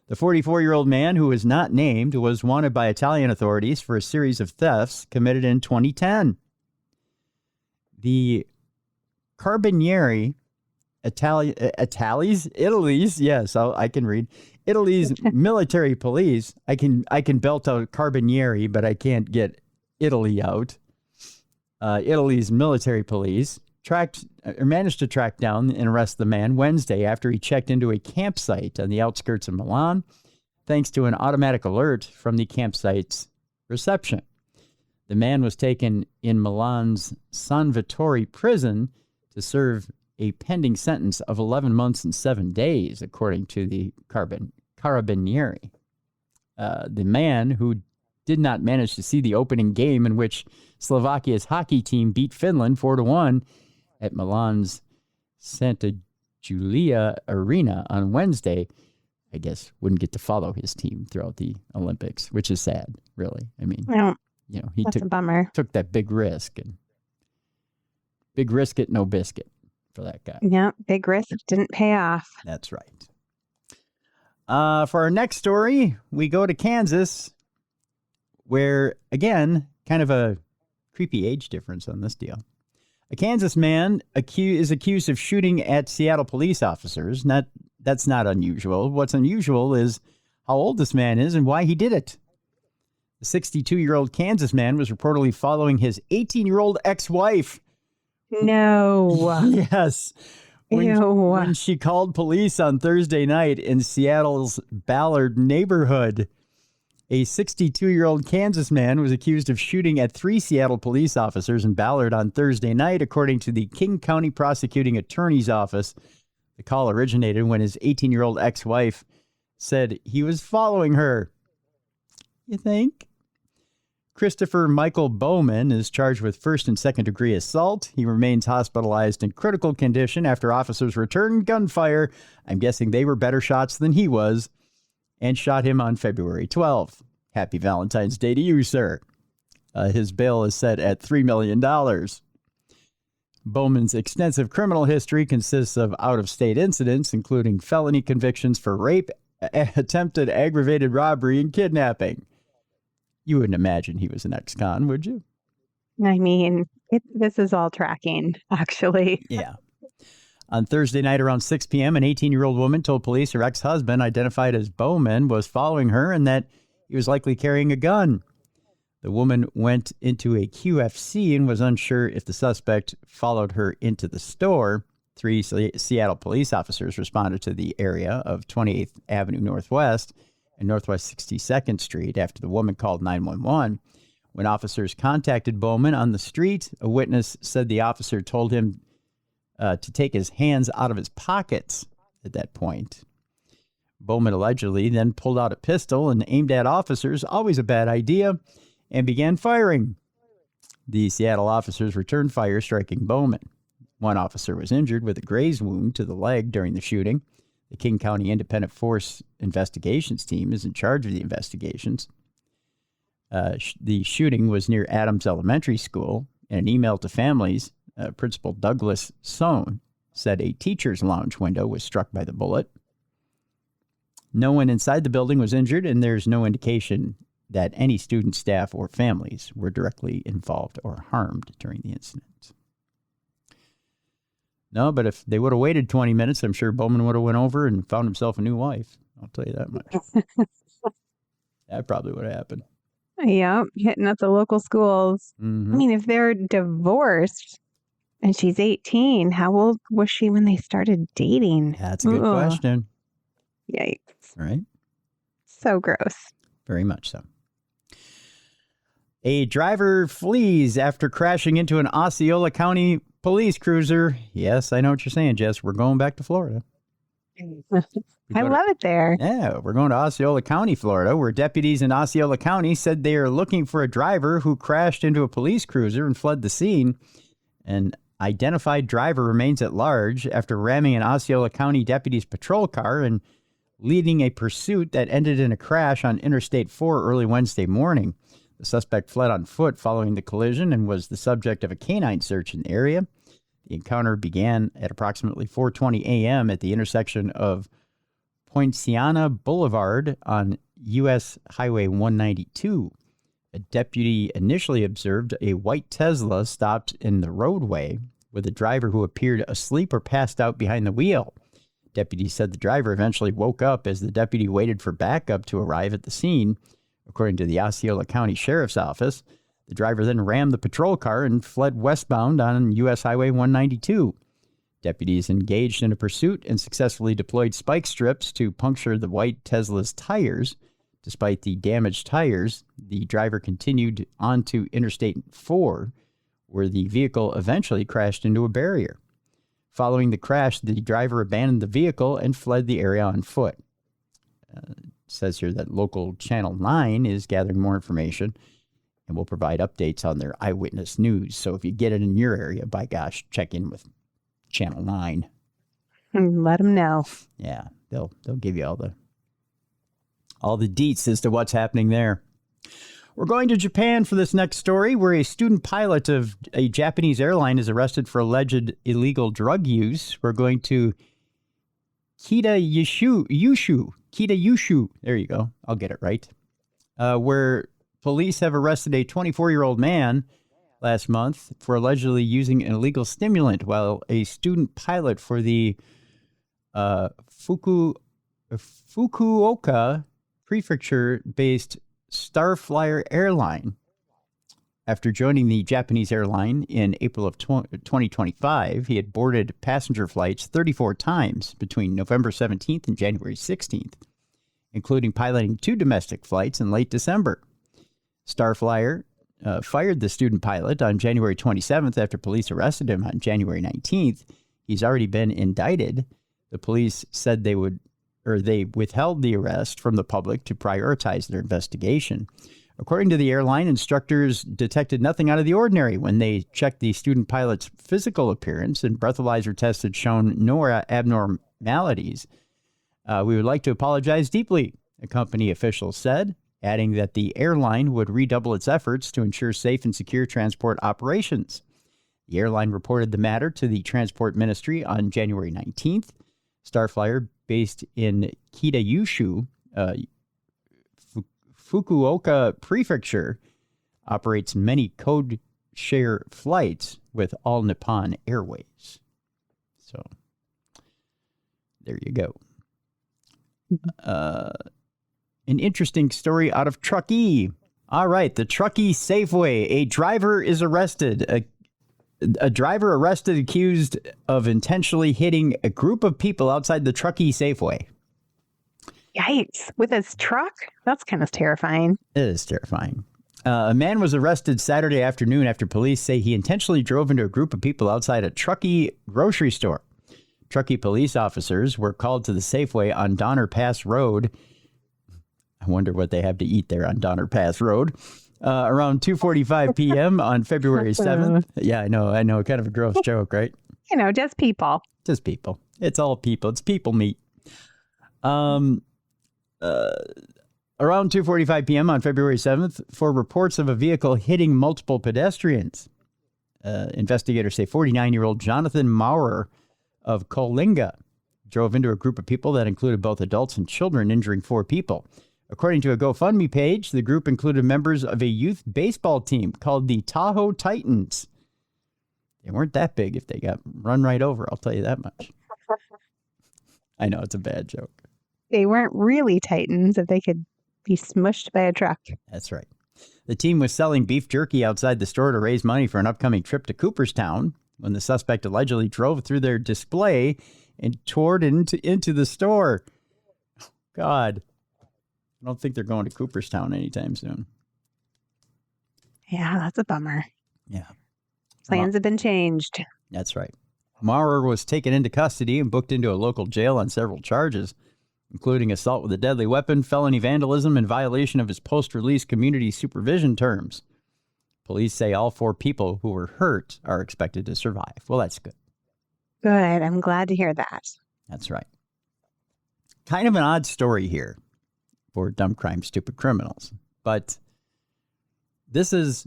Speaker 1: The 44-year-old man, who was not named, was wanted by Italian authorities for a series of thefts committed in 2010. The Carabinieri, Italy's, yes, I can read. Italy's military police. I can belt out Carabinieri, but I can't get Italy out. Italy's military police managed to track down and arrest the man Wednesday after he checked into a campsite on the outskirts of Milan, thanks to an automatic alert from the campsite's reception. The man was taken in Milan's San Vittore prison to serve a pending sentence of 11 months and 7 days, according to the Carabinieri. The man, who did not manage to see the opening game in which Slovakia's hockey team beat Finland 4-1 at Milan's Santa Giulia Arena on Wednesday, I guess wouldn't get to follow his team throughout the Olympics, which is sad, really. I mean, he
Speaker 2: that's a bummer.
Speaker 1: Took that big risk, and big risk it, no biscuit for that guy.
Speaker 2: Yeah, big risk didn't pay off.
Speaker 1: That's right. For our next story, we go to Kansas, where, again, kind of a creepy age difference on this deal. A Kansas man is accused of shooting at Seattle police officers. That's not unusual. What's unusual is how old this man is and why he did it. The 62-year-old Kansas man was reportedly following his 18-year-old ex-wife.
Speaker 2: No.
Speaker 1: Yes. When she called police on Thursday night in Seattle's Ballard neighborhood. A 62-year-old Kansas man was accused of shooting at 3 Seattle police officers in Ballard on Thursday night, according to the King County Prosecuting Attorney's Office. The call originated when his 18-year-old ex-wife said he was following her. You think? Christopher Michael Bowman is charged with first and second degree assault. He remains hospitalized in critical condition after officers returned gunfire. I'm guessing they were better shots than he was, and shot him on February 12th. Happy Valentine's Day to you, sir. His bail is set at $3 million. Bowman's extensive criminal history consists of out-of-state incidents, including felony convictions for rape, attempted aggravated robbery, and kidnapping. You wouldn't imagine he was an ex-con, would you?
Speaker 2: I mean, this is all tracking, actually.
Speaker 1: Yeah. On Thursday night around 6 p.m., an 18-year-old woman told police her ex-husband, identified as Bowman, was following her and that he was likely carrying a gun. The woman went into a QFC and was unsure if the suspect followed her into the store. 3 Seattle police officers responded to the area of 28th Avenue Northwest and Northwest 62nd Street after the woman called 911. When officers contacted Bowman on the street, a witness said the officer told him to take his hands out of his pockets at that point. Bowman allegedly then pulled out a pistol and aimed at officers, always a bad idea, and began firing. The Seattle officers returned fire, striking Bowman. One officer was injured with a graze wound to the leg during the shooting. The King County Independent Force Investigations Team is in charge of the investigations. The shooting was near Adams Elementary School. In an email to families, Principal Douglas Sohn said a teacher's lounge window was struck by the bullet. No one inside the building was injured, and there's no indication that any student, staff, or families were directly involved or harmed during the incident. No, but if they would have waited 20 minutes, I'm sure Bowman would have went over and found himself a new wife. I'll tell you that much. That probably would have happened.
Speaker 2: Yeah, hitting up the local schools.
Speaker 1: Mm-hmm.
Speaker 2: I mean, if they're divorced and she's 18, how old was she when they started dating?
Speaker 1: That's a good question.
Speaker 2: Yikes.
Speaker 1: Right?
Speaker 2: So gross.
Speaker 1: Very much so. A driver flees after crashing into an Osceola County police cruiser. Yes, I know what you're saying, Jess. We're going back to Florida.
Speaker 2: I love it there.
Speaker 1: Yeah, we're going to Osceola County, Florida, where deputies in Osceola County said they are looking for a driver who crashed into a police cruiser and fled the scene. An identified driver remains at large after ramming an Osceola County deputy's patrol car and leading a pursuit that ended in a crash on Interstate 4 early Wednesday morning. The suspect fled on foot following the collision and was the subject of a canine search in the area. The encounter began at approximately 4:20 a.m. at the intersection of Poinciana Boulevard on U.S. Highway 192. A deputy initially observed a white Tesla stopped in the roadway with a driver who appeared asleep or passed out behind the wheel. Deputies said the driver eventually woke up as the deputy waited for backup to arrive at the scene. According to the Osceola County Sheriff's Office, the driver then rammed the patrol car and fled westbound on U.S. Highway 192. Deputies engaged in a pursuit and successfully deployed spike strips to puncture the white Tesla's tires. Despite the damaged tires, the driver continued onto Interstate 4, where the vehicle eventually crashed into a barrier. Following the crash, the driver abandoned the vehicle and fled the area on foot. It says here that local Channel 9 is gathering more information and will provide updates on their eyewitness news. So if you get it in your area, by gosh, check in with Channel 9.
Speaker 2: Let them know.
Speaker 1: Yeah, they'll give you all the deets as to what's happening there. We're going to Japan for this next story, where a student pilot of a Japanese airline is arrested for alleged illegal drug use. We're going to Kita-Yushu. There you go. I'll get it right. Where police have arrested a 24-year-old man last month for allegedly using an illegal stimulant while a student pilot for the Fukuoka prefecture-based Starflyer airline. After joining the Japanese airline in April of 2025, he had boarded passenger flights 34 times between November 17th and January 16th, including piloting 2 domestic flights in late December. Starflyer fired the student pilot on January 27th after police arrested him on January 19th. He's already been indicted. The police said they withheld the arrest from the public to prioritize their investigation. According to the airline, instructors detected nothing out of the ordinary when they checked the student pilot's physical appearance, and breathalyzer tests had shown no abnormalities. We would like to apologize deeply, a company official said, adding that the airline would redouble its efforts to ensure safe and secure transport operations. The airline reported the matter to the Transport Ministry on January 19th. Starflyer, based in Kitayushu, Fukuoka Prefecture, operates many code-share flights with All Nippon Airways. So, there you go. An interesting story out of Truckee. All right, the Truckee Safeway. A driver is arrested. A driver arrested accused of intentionally hitting a group of people outside the Truckee Safeway.
Speaker 2: Yikes. With his truck? That's kind of terrifying.
Speaker 1: It is terrifying. A man was arrested Saturday afternoon after police say he intentionally drove into a group of people outside a Truckee grocery store. Truckee police officers were called to the Safeway on Donner Pass Road. I wonder what they have to eat there on Donner Pass Road. Around 2:45 p.m. on February 7th. Yeah, I know. Kind of a gross joke, right?
Speaker 2: Just people.
Speaker 1: Just people. It's all people. It's people meat. Around 2:45 p.m. on February 7th, for reports of a vehicle hitting multiple pedestrians. Investigators say 49-year-old Jonathan Maurer of Coalinga drove into a group of people that included both adults and children, injuring 4 people. According to a GoFundMe page, the group included members of a youth baseball team called the Tahoe Titans. They weren't that big if they got run right over, I'll tell you that much. I know, it's a bad joke.
Speaker 2: They weren't really Titans if they could be smushed by a truck.
Speaker 1: That's right. The team was selling beef jerky outside the store to raise money for an upcoming trip to Cooperstown when the suspect allegedly drove through their display and tore into the store. God. I don't think they're going to Cooperstown anytime soon.
Speaker 2: Yeah, that's a bummer.
Speaker 1: Yeah.
Speaker 2: Plans have been changed.
Speaker 1: That's right. Maurer was taken into custody and booked into a local jail on several charges, including assault with a deadly weapon, felony vandalism, and violation of his post-release community supervision terms. Police say all 4 people who were hurt are expected to survive. Well, that's good.
Speaker 2: Good. I'm glad to hear that.
Speaker 1: That's right. Kind of an odd story here for dumb crime, stupid criminals. But this is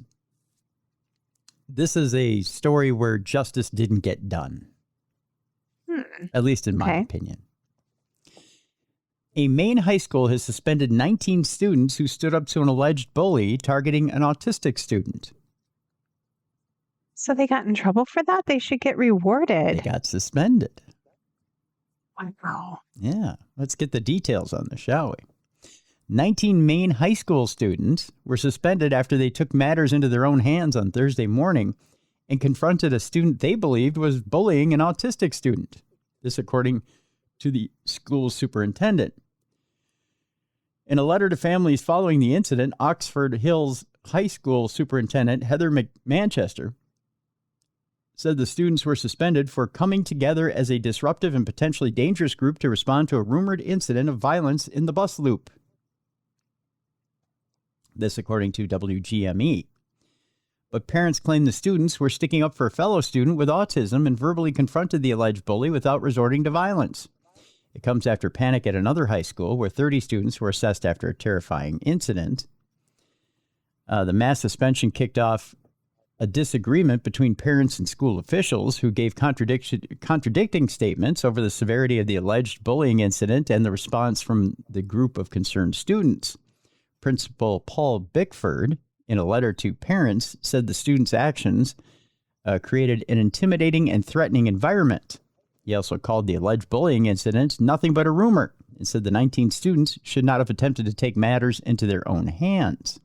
Speaker 1: a story where justice didn't get done. At least in my opinion. A Maine high school has suspended 19 students who stood up to an alleged bully targeting an autistic student.
Speaker 2: So they got in trouble for that? They should get rewarded.
Speaker 1: They got suspended.
Speaker 2: Wow.
Speaker 1: Yeah. Let's get the details on this, shall we? 19 Maine high school students were suspended after they took matters into their own hands on Thursday morning and confronted a student they believed was bullying an autistic student. This according to the school superintendent. In a letter to families following the incident, Oxford Hills High School Superintendent Heather Manchester said the students were suspended for coming together as a disruptive and potentially dangerous group to respond to a rumored incident of violence in the bus loop. This according to WGME. But parents claim the students were sticking up for a fellow student with autism and verbally confronted the alleged bully without resorting to violence. It comes after panic at another high school where 30 students were assessed after a terrifying incident. The mass suspension kicked off a disagreement between parents and school officials who gave contradicting statements over the severity of the alleged bullying incident and the response from the group of concerned students. Principal Paul Bickford, in a letter to parents, said the students' actions created an intimidating and threatening environment. He also called the alleged bullying incident nothing but a rumor and said the 19 students should not have attempted to take matters into their own hands.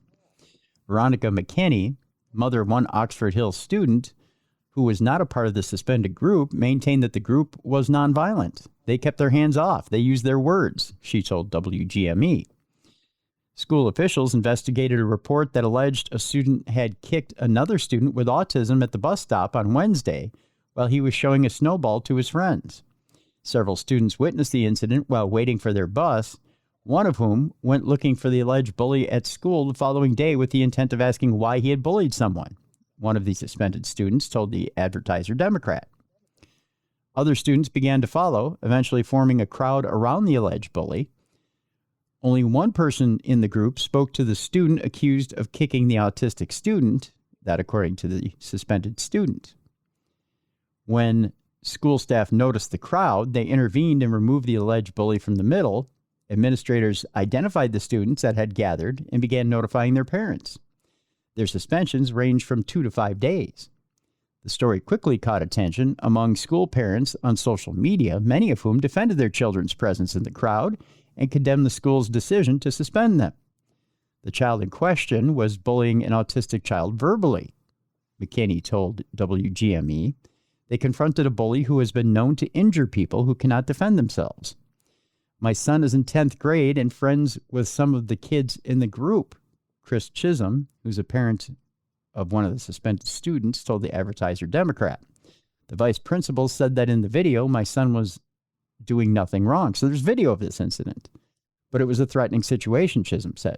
Speaker 1: Veronica McKinney, mother of one Oxford Hills student who was not a part of the suspended group, maintained that the group was nonviolent. They kept their hands off. They used their words, she told WGME. School officials investigated a report that alleged a student had kicked another student with autism at the bus stop on Wednesday while he was showing a snowball to his friends. Several students witnessed the incident while waiting for their bus. one of whom went looking for the alleged bully at school the following day with the intent of asking why he had bullied someone. One of the suspended students told the Advertiser-Democrat. Other students began to follow, eventually forming a crowd around the alleged bully. Only one person in the group spoke to the student accused of kicking the autistic student, that according to the suspended student. When school staff noticed the crowd, they intervened and removed the alleged bully from the middle. Administrators identified the students that had gathered and began notifying their parents. Their suspensions ranged from 2 to 5 days. The story quickly caught attention among school parents on social media, many of whom defended their children's presence in the crowd and condemned the school's decision to suspend them. The child in question was bullying an autistic child verbally. McKinney told WGME they confronted a bully who has been known to injure people who cannot defend themselves. My son is in 10th grade and friends with some of the kids in the group. Chris Chisholm, who's a parent of one of the suspended students, told the Advertiser-Democrat. The vice principal said that in the video, my son was doing nothing wrong. So there's video of this incident. But it was a threatening situation, Chisholm said.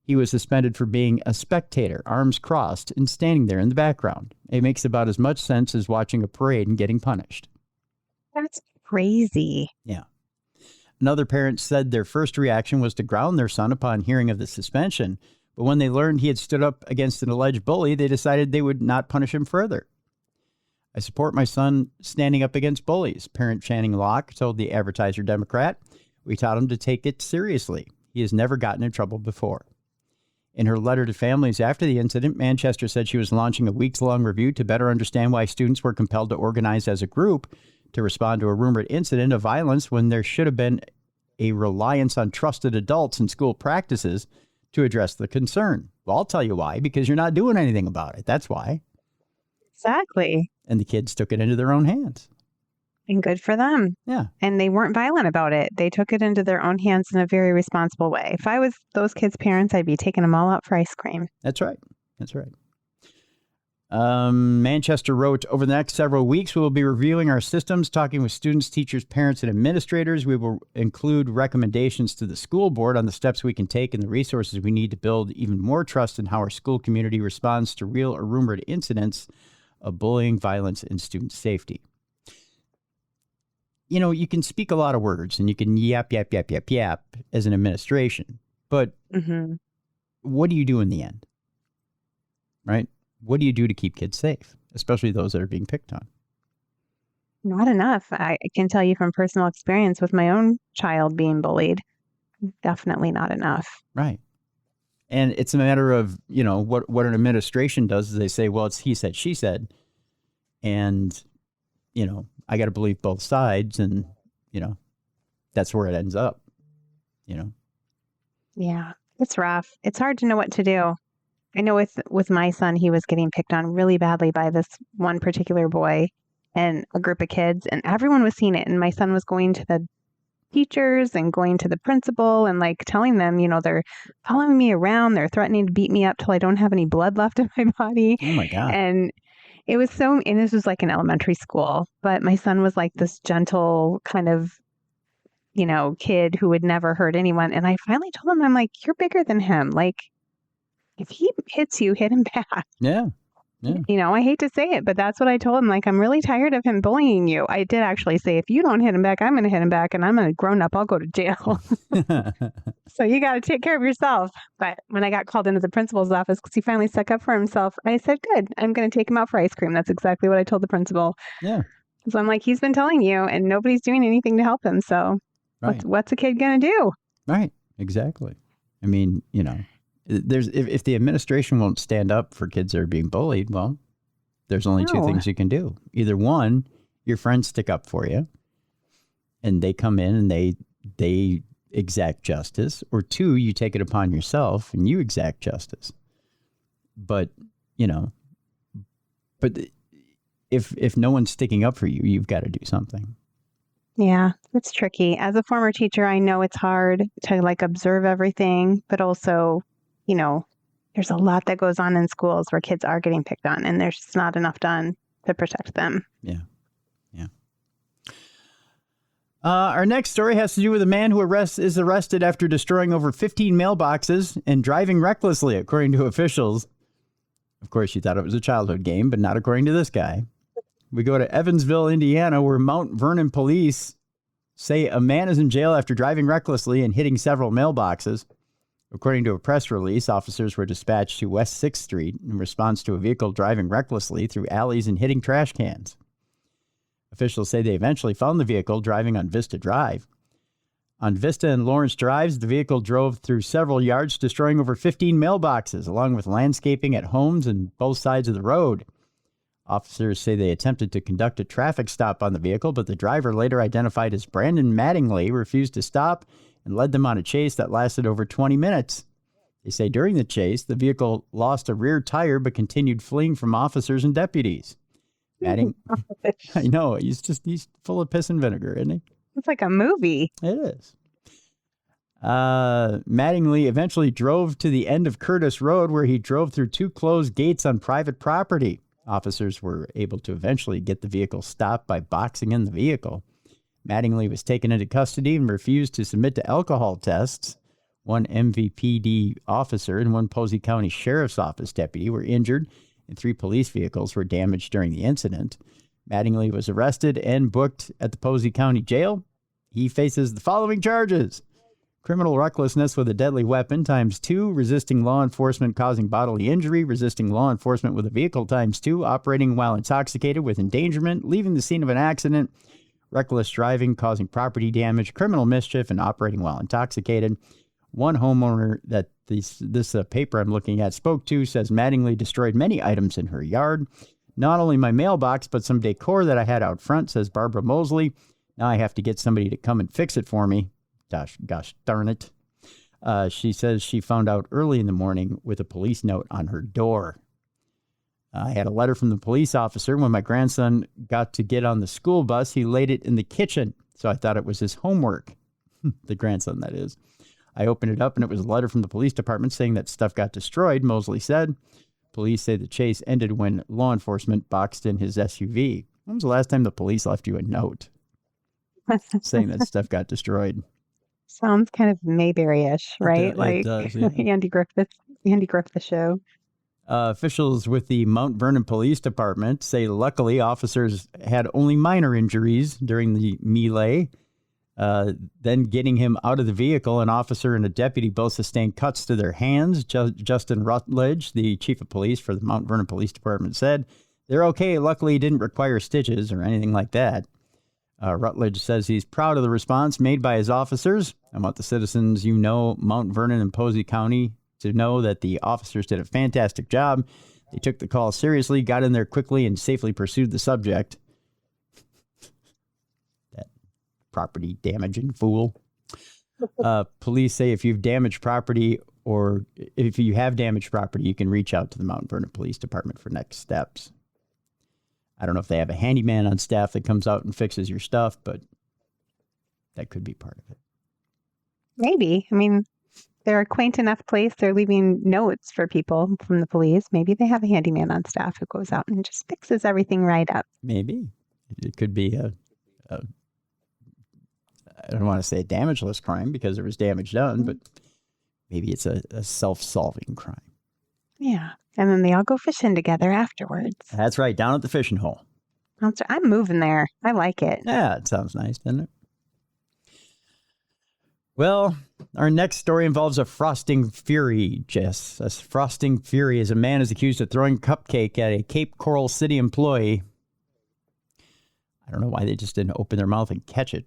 Speaker 1: He was suspended for being a spectator, arms crossed, and standing there in the background. It makes about as much sense as watching a parade and getting punished.
Speaker 2: That's crazy.
Speaker 1: Yeah. Another parent said their first reaction was to ground their son upon hearing of the suspension. But when they learned he had stood up against an alleged bully, they decided they would not punish him further. I support my son standing up against bullies, parent Channing Locke told the Advertiser-Democrat. We taught him to take it seriously. He has never gotten in trouble before. In her letter to families after the incident, Manchester said she was launching a weeks-long review to better understand why students were compelled to organize as a group to respond to a rumored incident of violence when there should have been a reliance on trusted adults in school practices to address the concern. Well, I'll tell you why, because you're not doing anything about it. That's why.
Speaker 2: Exactly.
Speaker 1: And the kids took it into their own hands.
Speaker 2: And good for them.
Speaker 1: Yeah.
Speaker 2: And they weren't violent about it. They took it into their own hands in a very responsible way. If I was those kids' parents, I'd be taking them all out for ice cream.
Speaker 1: That's right. That's right. Manchester wrote, over the next several weeks, we will be reviewing our systems, talking with students, teachers, parents, and administrators. We will include recommendations to the school board on the steps we can take and the resources we need to build even more trust in how our school community responds to real or rumored incidents of bullying, violence, and student safety. You know, you can speak a lot of words and you can yap as an administration, but what do you do in the end? Right? What do you do to keep kids safe, especially those that are being picked on?
Speaker 2: Not enough. I can tell you from personal experience with my own child being bullied, definitely not enough.
Speaker 1: Right. And it's a matter of, you know, what an administration does is they say, well, it's he said, she said. And, you know, I got to believe both sides. And, you know, that's where it ends up, you know. Yeah.
Speaker 2: It's rough. It's hard to know what to do. I know with my son, he was getting picked on really badly by this one particular boy and a group of kids, and everyone was seeing it. And my son was going to the teachers and going to the principal and like telling them, you know, they're following me around. They're threatening to beat me up till I don't have any blood left in my body.
Speaker 1: Oh my God.
Speaker 2: And it was so, and this was like an elementary school, but my son was like this gentle kind of, you know, kid who would never hurt anyone. And I finally told him, I'm like, you're bigger than him. Like, if he hits you, hit him back.
Speaker 1: Yeah. Yeah.
Speaker 2: You know, I hate to say it, but that's what I told him. Like, I'm really tired of him bullying you. I did actually say, if you don't hit him back, I'm going to hit him back, and I'm a grown up. I'll go to jail. So you got to take care of yourself. But when I got called into the principal's office because he finally stuck up for himself, I said, good, I'm going to take him out for ice cream. That's exactly what I told the principal.
Speaker 1: Yeah.
Speaker 2: So I'm like, he's been telling you, and nobody's doing anything to help him. So
Speaker 1: Right.
Speaker 2: what's a kid going to do?
Speaker 1: Right. Exactly. I mean, you know, if the administration won't stand up for kids that are being bullied, well, there's only two things you can do. Either one, your friends stick up for you and they come in and they exact justice, or two, you take it upon yourself and you exact justice. But, you know, if no one's sticking up for you, you've got to do something.
Speaker 2: Yeah, it's tricky. As a former teacher, I know it's hard to like observe everything, but also, you know, there's a lot that goes on in schools where kids are getting picked on and there's just not enough done to protect them.
Speaker 1: Yeah. Yeah. Our next story has to do with a man who is arrested after destroying over 15 mailboxes and driving recklessly, according to officials. Of course, you thought it was a childhood game, but not according to this guy. We go to Evansville, Indiana, where Mount Vernon police say a man is in jail after driving recklessly and hitting several mailboxes. According to a press release, officers were dispatched to West 6th Street in response to a vehicle driving recklessly through alleys and hitting trash cans. Officials say they eventually found the vehicle driving on Vista Drive. On Vista and Lawrence Drives, the vehicle drove through several yards, destroying over 15 mailboxes, along with landscaping at homes on both sides of the road. Officers say they attempted to conduct a traffic stop on the vehicle, but the driver, later identified as Brandon Mattingly, refused to stop and led them on a chase that lasted over 20 minutes. They say during the chase, the vehicle lost a rear tire but continued fleeing from officers and deputies. I know, he's full of piss and vinegar, isn't he?
Speaker 2: It's like a movie.
Speaker 1: It is. Mattingly eventually drove to the end of Curtis Road, where he drove through two closed gates on private property. Officers were able to eventually get the vehicle stopped by boxing in the vehicle. Mattingly was taken into custody and refused to submit to alcohol tests. One MVPD officer and one Posey County Sheriff's Office deputy were injured, and 3 police vehicles were damaged during the incident. Mattingly was arrested and booked at the Posey County Jail. He faces the following charges: criminal recklessness with a deadly weapon ×2, resisting law enforcement causing bodily injury, resisting law enforcement with a vehicle ×2, operating while intoxicated with endangerment, leaving the scene of an accident, reckless driving causing property damage, criminal mischief, and operating while intoxicated. One homeowner that this paper I'm looking at spoke to says Mattingly destroyed many items in her yard. Not only my mailbox, but some decor that I had out front, says Barbara Mosley. Now I have to get somebody to come and fix it for me. Gosh darn it. She says she found out early in the morning with a police note on her door. I had a letter from the police officer. When my grandson got to get on the school bus, he laid it in the kitchen. So I thought it was his homework. The grandson, that is. I opened it up and it was a letter from the police department saying that stuff got destroyed, Mosley said. Police say the chase ended when law enforcement boxed in his SUV. When was the last time the police left you a note saying that stuff got destroyed?
Speaker 2: Sounds kind of Mayberry-ish, right?
Speaker 1: It does, yeah.
Speaker 2: Andy Griffith show.
Speaker 1: Officials with the Mount Vernon Police Department say luckily officers had only minor injuries during the melee. Then getting him out of the vehicle, an officer and a deputy both sustained cuts to their hands. Justin Rutledge, the chief of police for the Mount Vernon Police Department, said they're okay. Luckily, he didn't require stitches or anything like that. Rutledge says he's proud of the response made by his officers. I want the citizens, Mount Vernon and Posey County, to know that the officers did a fantastic job. They took the call seriously, got in there quickly, and safely pursued the subject. That property damaging fool. Police say if you've damaged property or if you have damaged property, you can reach out to the Mount Vernon Police Department for next steps. I don't know if they have a handyman on staff that comes out and fixes your stuff, but that could be part of it.
Speaker 2: Maybe. I mean, they're a quaint enough place. They're leaving notes for people from the police. Maybe they have a handyman on staff who goes out and just fixes everything right up.
Speaker 1: Maybe. It could be I don't want to say a damageless crime because there was damage done, but maybe it's a self-solving crime.
Speaker 2: Yeah. And then they all go fishing together afterwards.
Speaker 1: That's right, down at the fishing hole.
Speaker 2: I'm moving there. I like it.
Speaker 1: Yeah, it sounds nice, doesn't it? Well, our next story involves a frosting fury, Jess. A frosting fury is a man is accused of throwing a cupcake at a Cape Coral City employee. I don't know why they just didn't open their mouth and catch it.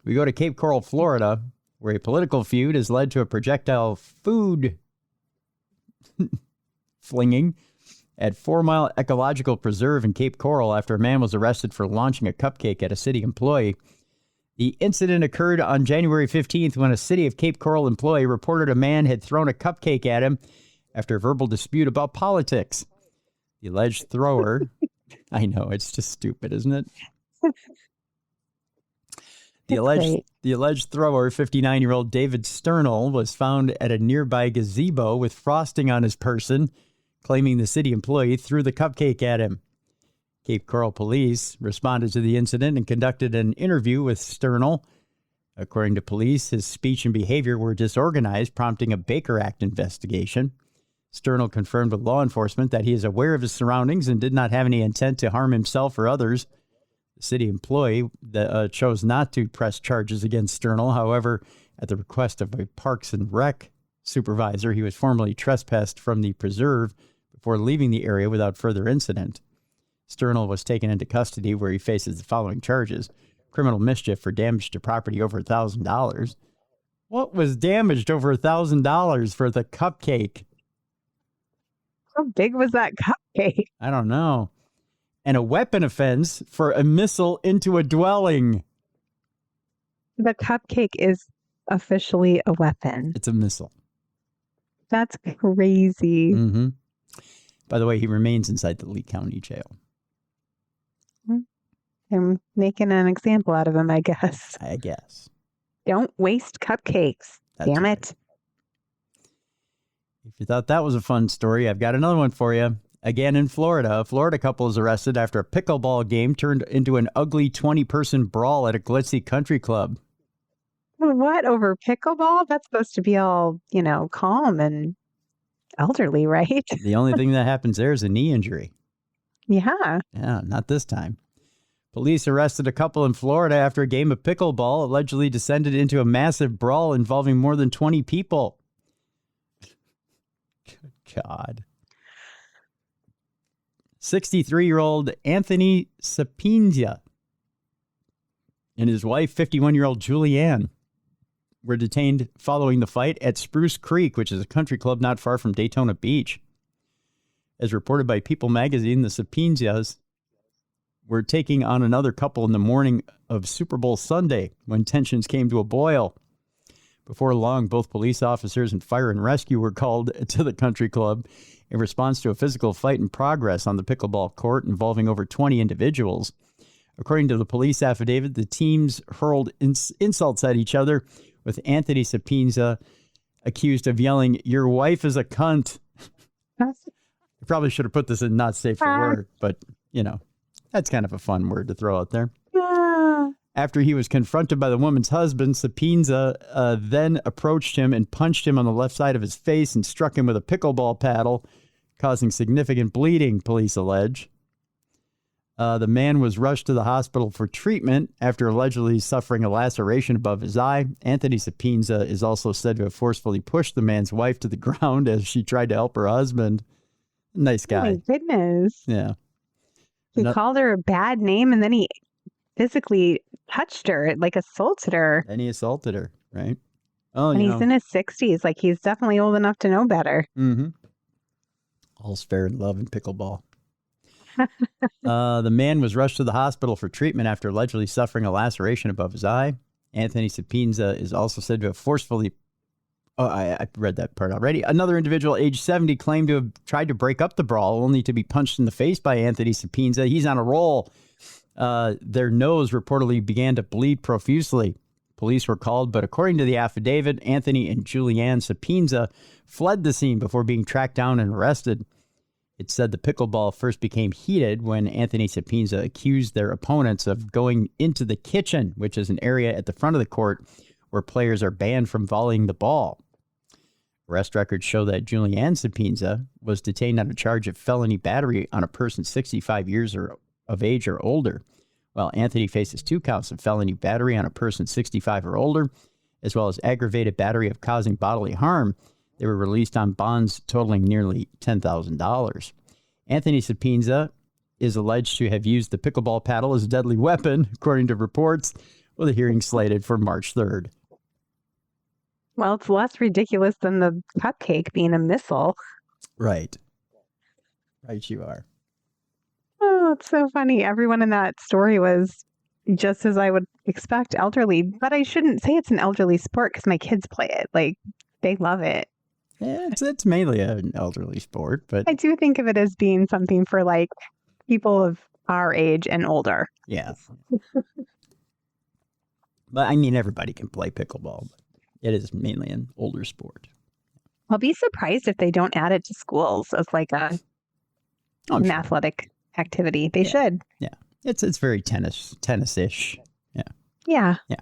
Speaker 1: We go to Cape Coral, Florida, where a political feud has led to a projectile food flinging at 4 Mile Ecological Preserve in Cape Coral after a man was arrested for launching a cupcake at a city employee. The incident occurred on January 15th when a City of Cape Coral employee reported a man had thrown a cupcake at him after a verbal dispute about politics. The alleged thrower, I know, it's just stupid, isn't it? The alleged thrower, 59-year-old David Sternal, was found at a nearby gazebo with frosting on his person, claiming the city employee threw the cupcake at him. Cape Coral police responded to the incident and conducted an interview with Sternal. According to police, his speech and behavior were disorganized, prompting a Baker Act investigation. Sternal confirmed with law enforcement that he is aware of his surroundings and did not have any intent to harm himself or others. The city employee chose not to press charges against Sternal. However, at the request of a Parks and Rec supervisor, he was formally trespassed from the preserve before leaving the area without further incident. Sternal was taken into custody where he faces the following charges: criminal mischief for damage to property over $1,000. What was damaged over $1,000 for the cupcake?
Speaker 2: How big was that cupcake?
Speaker 1: I don't know. And a weapon offense for a missile into a dwelling.
Speaker 2: The cupcake is officially a weapon.
Speaker 1: It's a missile.
Speaker 2: That's crazy.
Speaker 1: Mm-hmm. By the way, he remains inside the Lee County Jail.
Speaker 2: I'm making an example out of him, I guess.
Speaker 1: I guess.
Speaker 2: Don't waste cupcakes.
Speaker 1: That's
Speaker 2: Damn
Speaker 1: right.
Speaker 2: it.
Speaker 1: If you thought that was a fun story, I've got another one for you. Again, in Florida, a Florida couple is arrested after a pickleball game turned into an ugly 20-person brawl at a glitzy country club.
Speaker 2: What, over pickleball? That's supposed to be all, calm and elderly, right?
Speaker 1: The only thing that happens there is a knee injury.
Speaker 2: Yeah.
Speaker 1: Yeah, not this time. Police arrested a couple in Florida after a game of pickleball allegedly descended into a massive brawl involving more than 20 people. Good God. 63-year-old Anthony Sapienza and his wife, 51-year-old Julianne, were detained following the fight at Spruce Creek, which is a country club not far from Daytona Beach. As reported by People magazine, the Sapienzas were taking on another couple in the morning of Super Bowl Sunday when tensions came to a boil. Before long, both police officers and fire and rescue were called to the country club in response to a physical fight in progress on the pickleball court involving over 20 individuals. According to the police affidavit, the teams hurled insults at each other, with Anthony Sapienza accused of yelling, "Your wife is a cunt." I probably should have put this in not safe for work, but, that's kind of a fun word to throw out there.
Speaker 2: Yeah.
Speaker 1: After he was confronted by the woman's husband, Sapienza then approached him and punched him on the left side of his face and struck him with a pickleball paddle, causing significant bleeding, police allege. The man was rushed to the hospital for treatment after allegedly suffering a laceration above his eye. Anthony Sapienza is also said to have forcefully pushed the man's wife to the ground as she tried to help her husband. Nice guy.
Speaker 2: Oh, my goodness.
Speaker 1: Yeah.
Speaker 2: He called her a bad name and then he physically touched her, assaulted her.
Speaker 1: And he assaulted her, right? Oh,
Speaker 2: and he's in his 60s. He's definitely old enough to know better.
Speaker 1: Mm-hmm. All's fair in love and pickleball. The man was rushed to the hospital for treatment after allegedly suffering a laceration above his eye. Anthony Sapienza is also said to have forcefully... Oh, I read that part already. Another individual, age 70, claimed to have tried to break up the brawl, only to be punched in the face by Anthony Sapienza. He's on a roll. Their nose reportedly began to bleed profusely. Police were called, but according to the affidavit, Anthony and Julianne Sapienza fled the scene before being tracked down and arrested. It said the pickleball first became heated when Anthony Sapienza accused their opponents of going into the kitchen, which is an area at the front of the court where players are banned from volleying the ball. Arrest records show that Julianne Sapienza was detained on a charge of felony battery on a person 65 years of age or older, while Anthony faces 2 counts of felony battery on a person 65 or older, as well as aggravated battery of causing bodily harm. They were released on bonds totaling nearly $10,000. Anthony Sapienza is alleged to have used the pickleball paddle as a deadly weapon, according to reports, with a hearing slated for March 3rd.
Speaker 2: Well, it's less ridiculous than the cupcake being a missile.
Speaker 1: Right. Right, you are.
Speaker 2: Oh, it's so funny. Everyone in that story was just as I would expect, elderly. But I shouldn't say it's an elderly sport because my kids play it. They love it.
Speaker 1: Yeah, it's mainly an elderly sport, but
Speaker 2: I do think of it as being something for people of our age and older.
Speaker 1: yeah. But I mean, everybody can play pickleball. But it is mainly an older sport.
Speaker 2: I'll be surprised if they don't add it to schools as an athletic activity. They should.
Speaker 1: Yeah. It's very tennis-ish. Yeah.
Speaker 2: Yeah.
Speaker 1: Yeah.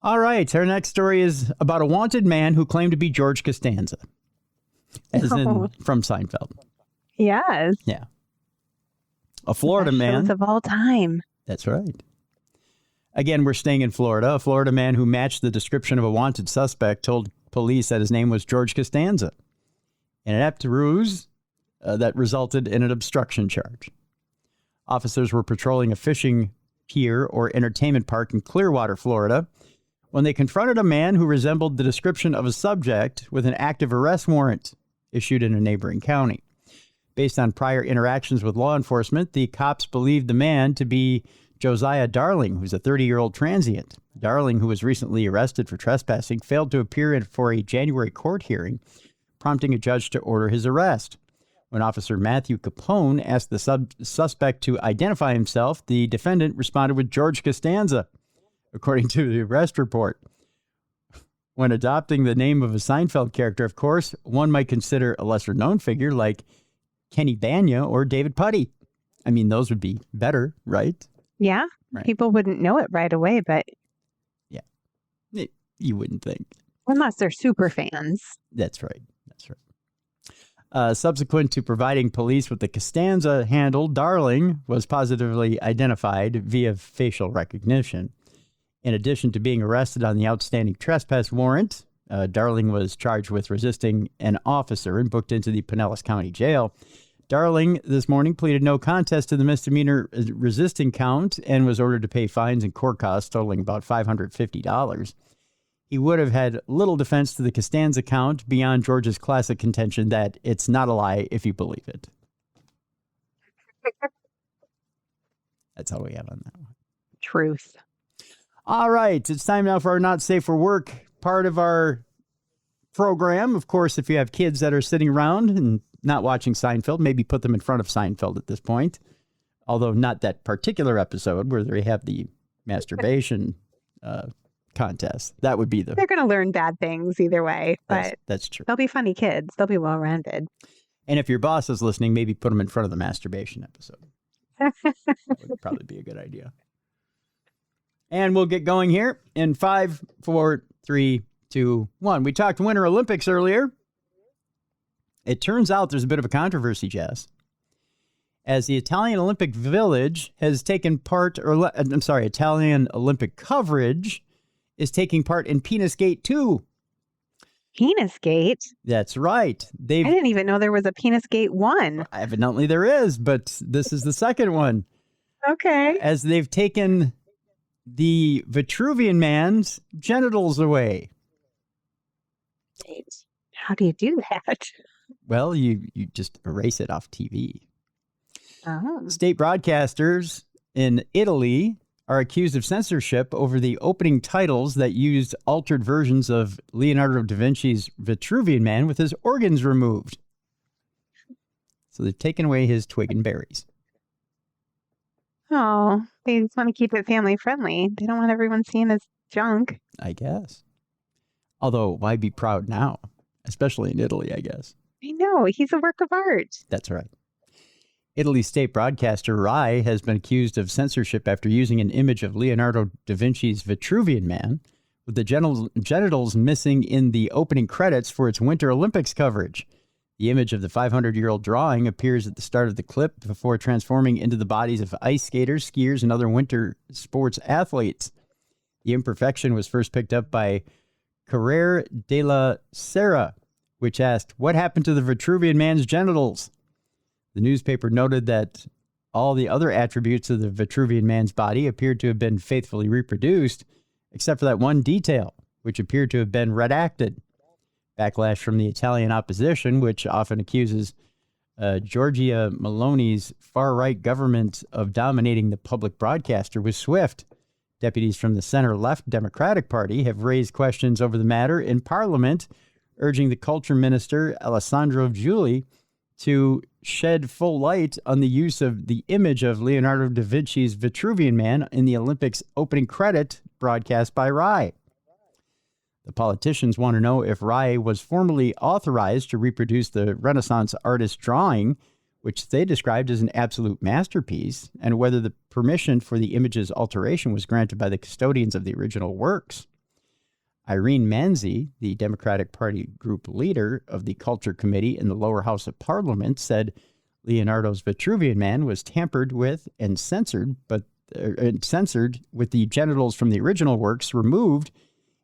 Speaker 1: All right. Our next story is about a wanted man who claimed to be George Costanza, as in from Seinfeld.
Speaker 2: Yes.
Speaker 1: Yeah. A Florida
Speaker 2: Best
Speaker 1: man.
Speaker 2: shows of all time.
Speaker 1: That's right. Again, we're staying in Florida. A Florida man who matched the description of a wanted suspect told police that his name was George Costanza. An inept ruse that resulted in an obstruction charge. Officers were patrolling a fishing pier or entertainment park in Clearwater, Florida, when they confronted a man who resembled the description of a subject with an active arrest warrant issued in a neighboring county. Based on prior interactions with law enforcement, the cops believed the man to be Josiah Darling, who's a 30-year-old transient. Darling, who was recently arrested for trespassing, failed to appear for a January court hearing, prompting a judge to order his arrest. When Officer Matthew Capone asked the suspect to identify himself, the defendant responded with George Costanza, according to the arrest report. When adopting the name of a Seinfeld character, of course, one might consider a lesser-known figure like Kenny Bania or David Puddy. I mean, those would be better, right?
Speaker 2: Yeah.
Speaker 1: Right.
Speaker 2: People wouldn't know it right away, but
Speaker 1: You wouldn't think.
Speaker 2: unless they're super fans.
Speaker 1: That's right. That's right. Subsequent to providing police with the Costanza handle, Darling was positively identified via facial recognition. In addition to being arrested on the outstanding trespass warrant, Darling was charged with resisting an officer and booked into the Pinellas County Jail. Darling this morning pleaded no contest to the misdemeanor resisting count and was ordered to pay fines and court costs totaling about $550. He would have had little defense to the Costanza count beyond George's classic contention that it's not a lie if you believe it. That's all we have on that one.
Speaker 2: Truth.
Speaker 1: All right, it's time now for our Not Safe for Work part of our program. Of course, if you have kids that are sitting around and not watching Seinfeld, maybe put them in front of Seinfeld at this point. Although not that particular episode where they have the masturbation contest. That would be the...
Speaker 2: They're going to learn bad things either way, but
Speaker 1: that's true.
Speaker 2: they'll be funny kids. They'll be well-rounded.
Speaker 1: And if your boss is listening, maybe put them in front of the masturbation episode. That would probably be a good idea. And we'll get going here in 5, 4, 3, 2, 1. We talked Winter Olympics earlier. It turns out there's a bit of a controversy, Jess, as the Italian Olympic Village has taken part, Italian Olympic coverage is taking part in Penisgate 2.
Speaker 2: Penisgate?
Speaker 1: That's right.
Speaker 2: I didn't even know there was a Penisgate 1.
Speaker 1: Evidently there is, but this is the second one.
Speaker 2: Okay.
Speaker 1: As they've taken the Vitruvian Man's genitals away.
Speaker 2: How do you do that?
Speaker 1: Well, you just erase it off TV.
Speaker 2: Oh.
Speaker 1: State broadcasters in Italy are accused of censorship over the opening titles that used altered versions of Leonardo da Vinci's Vitruvian Man with his organs removed. So they've taken away his twig and berries.
Speaker 2: Oh, they just want to keep it family friendly. They don't want everyone seeing his junk.
Speaker 1: I guess. Although, why be proud now? Especially in Italy, I guess.
Speaker 2: I know. He's a work of art.
Speaker 1: That's right. Italy's state broadcaster Rai has been accused of censorship after using an image of Leonardo da Vinci's Vitruvian Man with the genitals missing in the opening credits for its Winter Olympics coverage. The image of the 500-year-old drawing appears at the start of the clip before transforming into the bodies of ice skaters, skiers, and other winter sports athletes. The imperfection was first picked up by Corriere della Sera, which asked, "What happened to the Vitruvian Man's genitals?" The newspaper noted that all the other attributes of the Vitruvian Man's body appeared to have been faithfully reproduced, except for that one detail, which appeared to have been redacted. Backlash from the Italian opposition, which often accuses Giorgia Meloni's far-right government of dominating the public broadcaster, was swift. Deputies from the center-left Democratic Party have raised questions over the matter in Parliament, urging the culture minister, Alessandro Giuli, to shed full light on the use of the image of Leonardo da Vinci's Vitruvian Man in the Olympics opening credit broadcast by Rai. The politicians want to know if Rai was formally authorized to reproduce the Renaissance artist's drawing which they described as an absolute masterpiece, and whether the permission for the image's alteration was granted by the custodians of the original works. Irene Manzi, the Democratic Party group leader of the Culture Committee in the lower house of Parliament, said Leonardo's Vitruvian Man was tampered with and censored, censored with the genitals from the original works removed,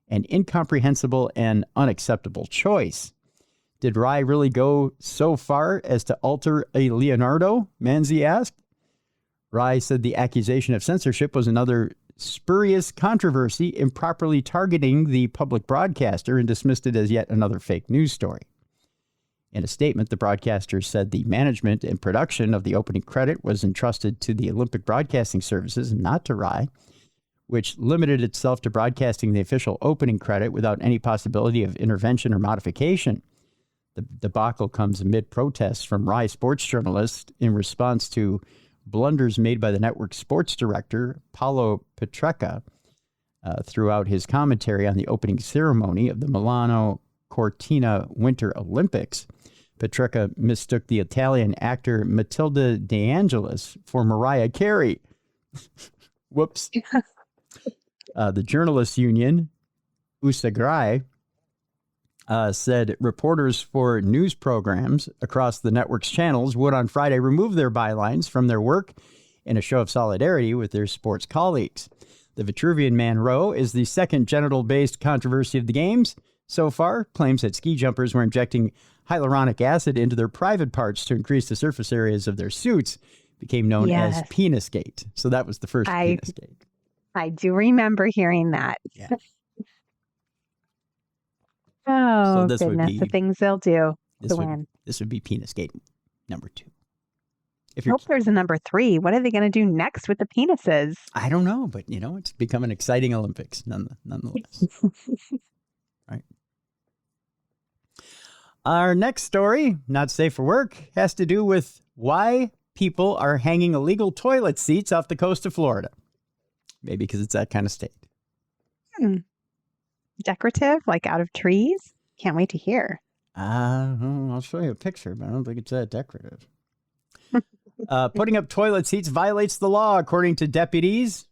Speaker 1: an incomprehensible and unacceptable choice. Did Rye really go so far as to alter a Leonardo? Manzi asked. Rye said the accusation of censorship was another spurious controversy improperly targeting the public broadcaster and dismissed it as yet another fake news story. In a statement, the broadcaster said the management and production of the opening credit was entrusted to the Olympic Broadcasting Services, not to Rye, which limited itself to broadcasting the official opening credit without any possibility of intervention or modification. The debacle comes amid protests from Rye sports journalists in response to blunders made by the network's sports director, Paolo Petrecca, throughout his commentary on the opening ceremony of the Milano Cortina Winter Olympics. Petrecca mistook the Italian actor Matilda De Angelis for Mariah Carey. Whoops. The journalists union, Usagrai, said reporters for news programs across the network's channels would on Friday remove their bylines from their work in a show of solidarity with their sports colleagues. The Vitruvian Man row is the second genital-based controversy of the Games. So far, claims that ski jumpers were injecting hyaluronic acid into their private parts to increase the surface areas of their suits became known as Penisgate. So that was the first Penisgate.
Speaker 2: I do remember hearing that.
Speaker 1: Yeah.
Speaker 2: Oh,
Speaker 1: so
Speaker 2: goodness, the things they'll do to win.
Speaker 1: This would be Penisgate number 2.
Speaker 2: I hope there's a number 3. What are they going to do next with the penises?
Speaker 1: I don't know, but, it's become an exciting Olympics nonetheless. Right. Our next story, not safe for work, has to do with why people are hanging illegal toilet seats off the coast of Florida. Maybe because it's that kind of state.
Speaker 2: Decorative, like out of trees? Can't wait to hear.
Speaker 1: I'll show you a picture, but I don't think it's that decorative. Putting up toilet seats violates the law, according to deputies.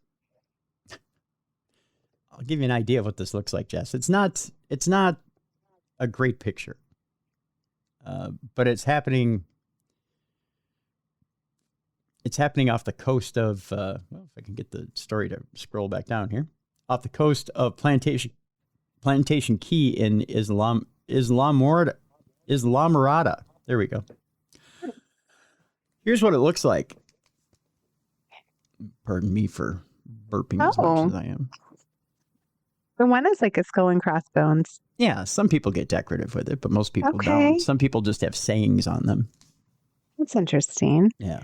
Speaker 1: I'll give you an idea of what this looks like, Jess. It's not a great picture, but it's happening. It's happening off the coast of, if I can get the story to scroll back down here, off the coast of Plantation Key in Islamorada. There we go. Here's what it looks like. Pardon me for burping as much as I am.
Speaker 2: The one is like a skull and crossbones.
Speaker 1: Yeah, some people get decorative with it, but most people don't. Some people just have sayings on them.
Speaker 2: That's interesting.
Speaker 1: Yeah.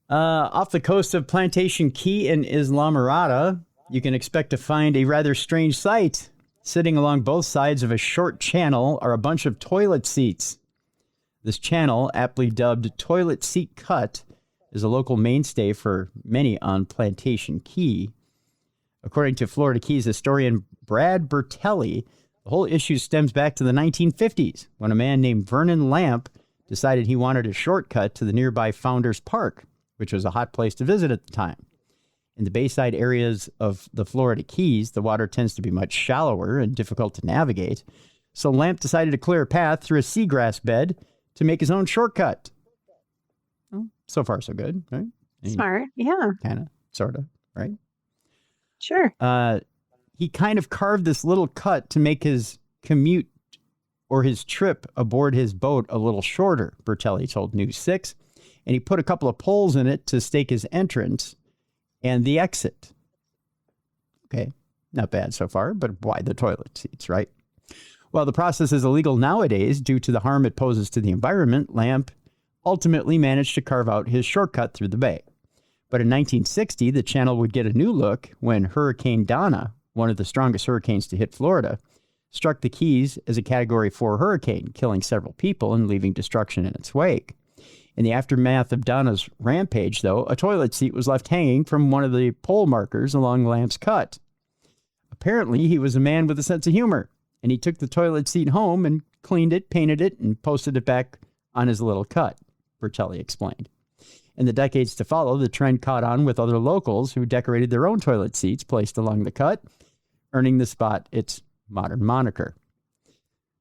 Speaker 1: Off the coast of Plantation Key in Islamorada, you can expect to find a rather strange sight. Sitting along both sides of a short channel are a bunch of toilet seats. This channel, aptly dubbed Toilet Seat Cut, is a local mainstay for many on Plantation Key. According to Florida Keys historian Brad Bertelli, the whole issue stems back to the 1950s, when a man named Vernon Lamp decided he wanted a shortcut to the nearby Founders Park, which was a hot place to visit at the time. In the bayside areas of the Florida Keys, the water tends to be much shallower and difficult to navigate, so Lamp decided to clear a path through a seagrass bed to make his own shortcut. Well, so far, so good, right?
Speaker 2: Smart, yeah.
Speaker 1: Kind of, sort of, right?
Speaker 2: Sure.
Speaker 1: He kind of carved this little cut to make his commute or his trip aboard his boat a little shorter, Bertelli told News 6. And he put a couple of poles in it to stake his entrance and the exit. Okay, not bad so far, but why the toilet seats, right? While the process is illegal nowadays due to the harm it poses to the environment, Lamp ultimately managed to carve out his shortcut through the bay. But in 1960, the channel would get a new look when Hurricane Donna, one of the strongest hurricanes to hit Florida, struck the Keys as a Category 4 hurricane, killing several people and leaving destruction in its wake. In the aftermath of Donna's rampage, though, a toilet seat was left hanging from one of the pole markers along Lamp's cut. Apparently, he was a man with a sense of humor, and he took the toilet seat home and cleaned it, painted it, and posted it back on his little cut. Bertelli explained. In the decades to follow, the trend caught on with other locals who decorated their own toilet seats placed along the cut, earning the spot its modern moniker.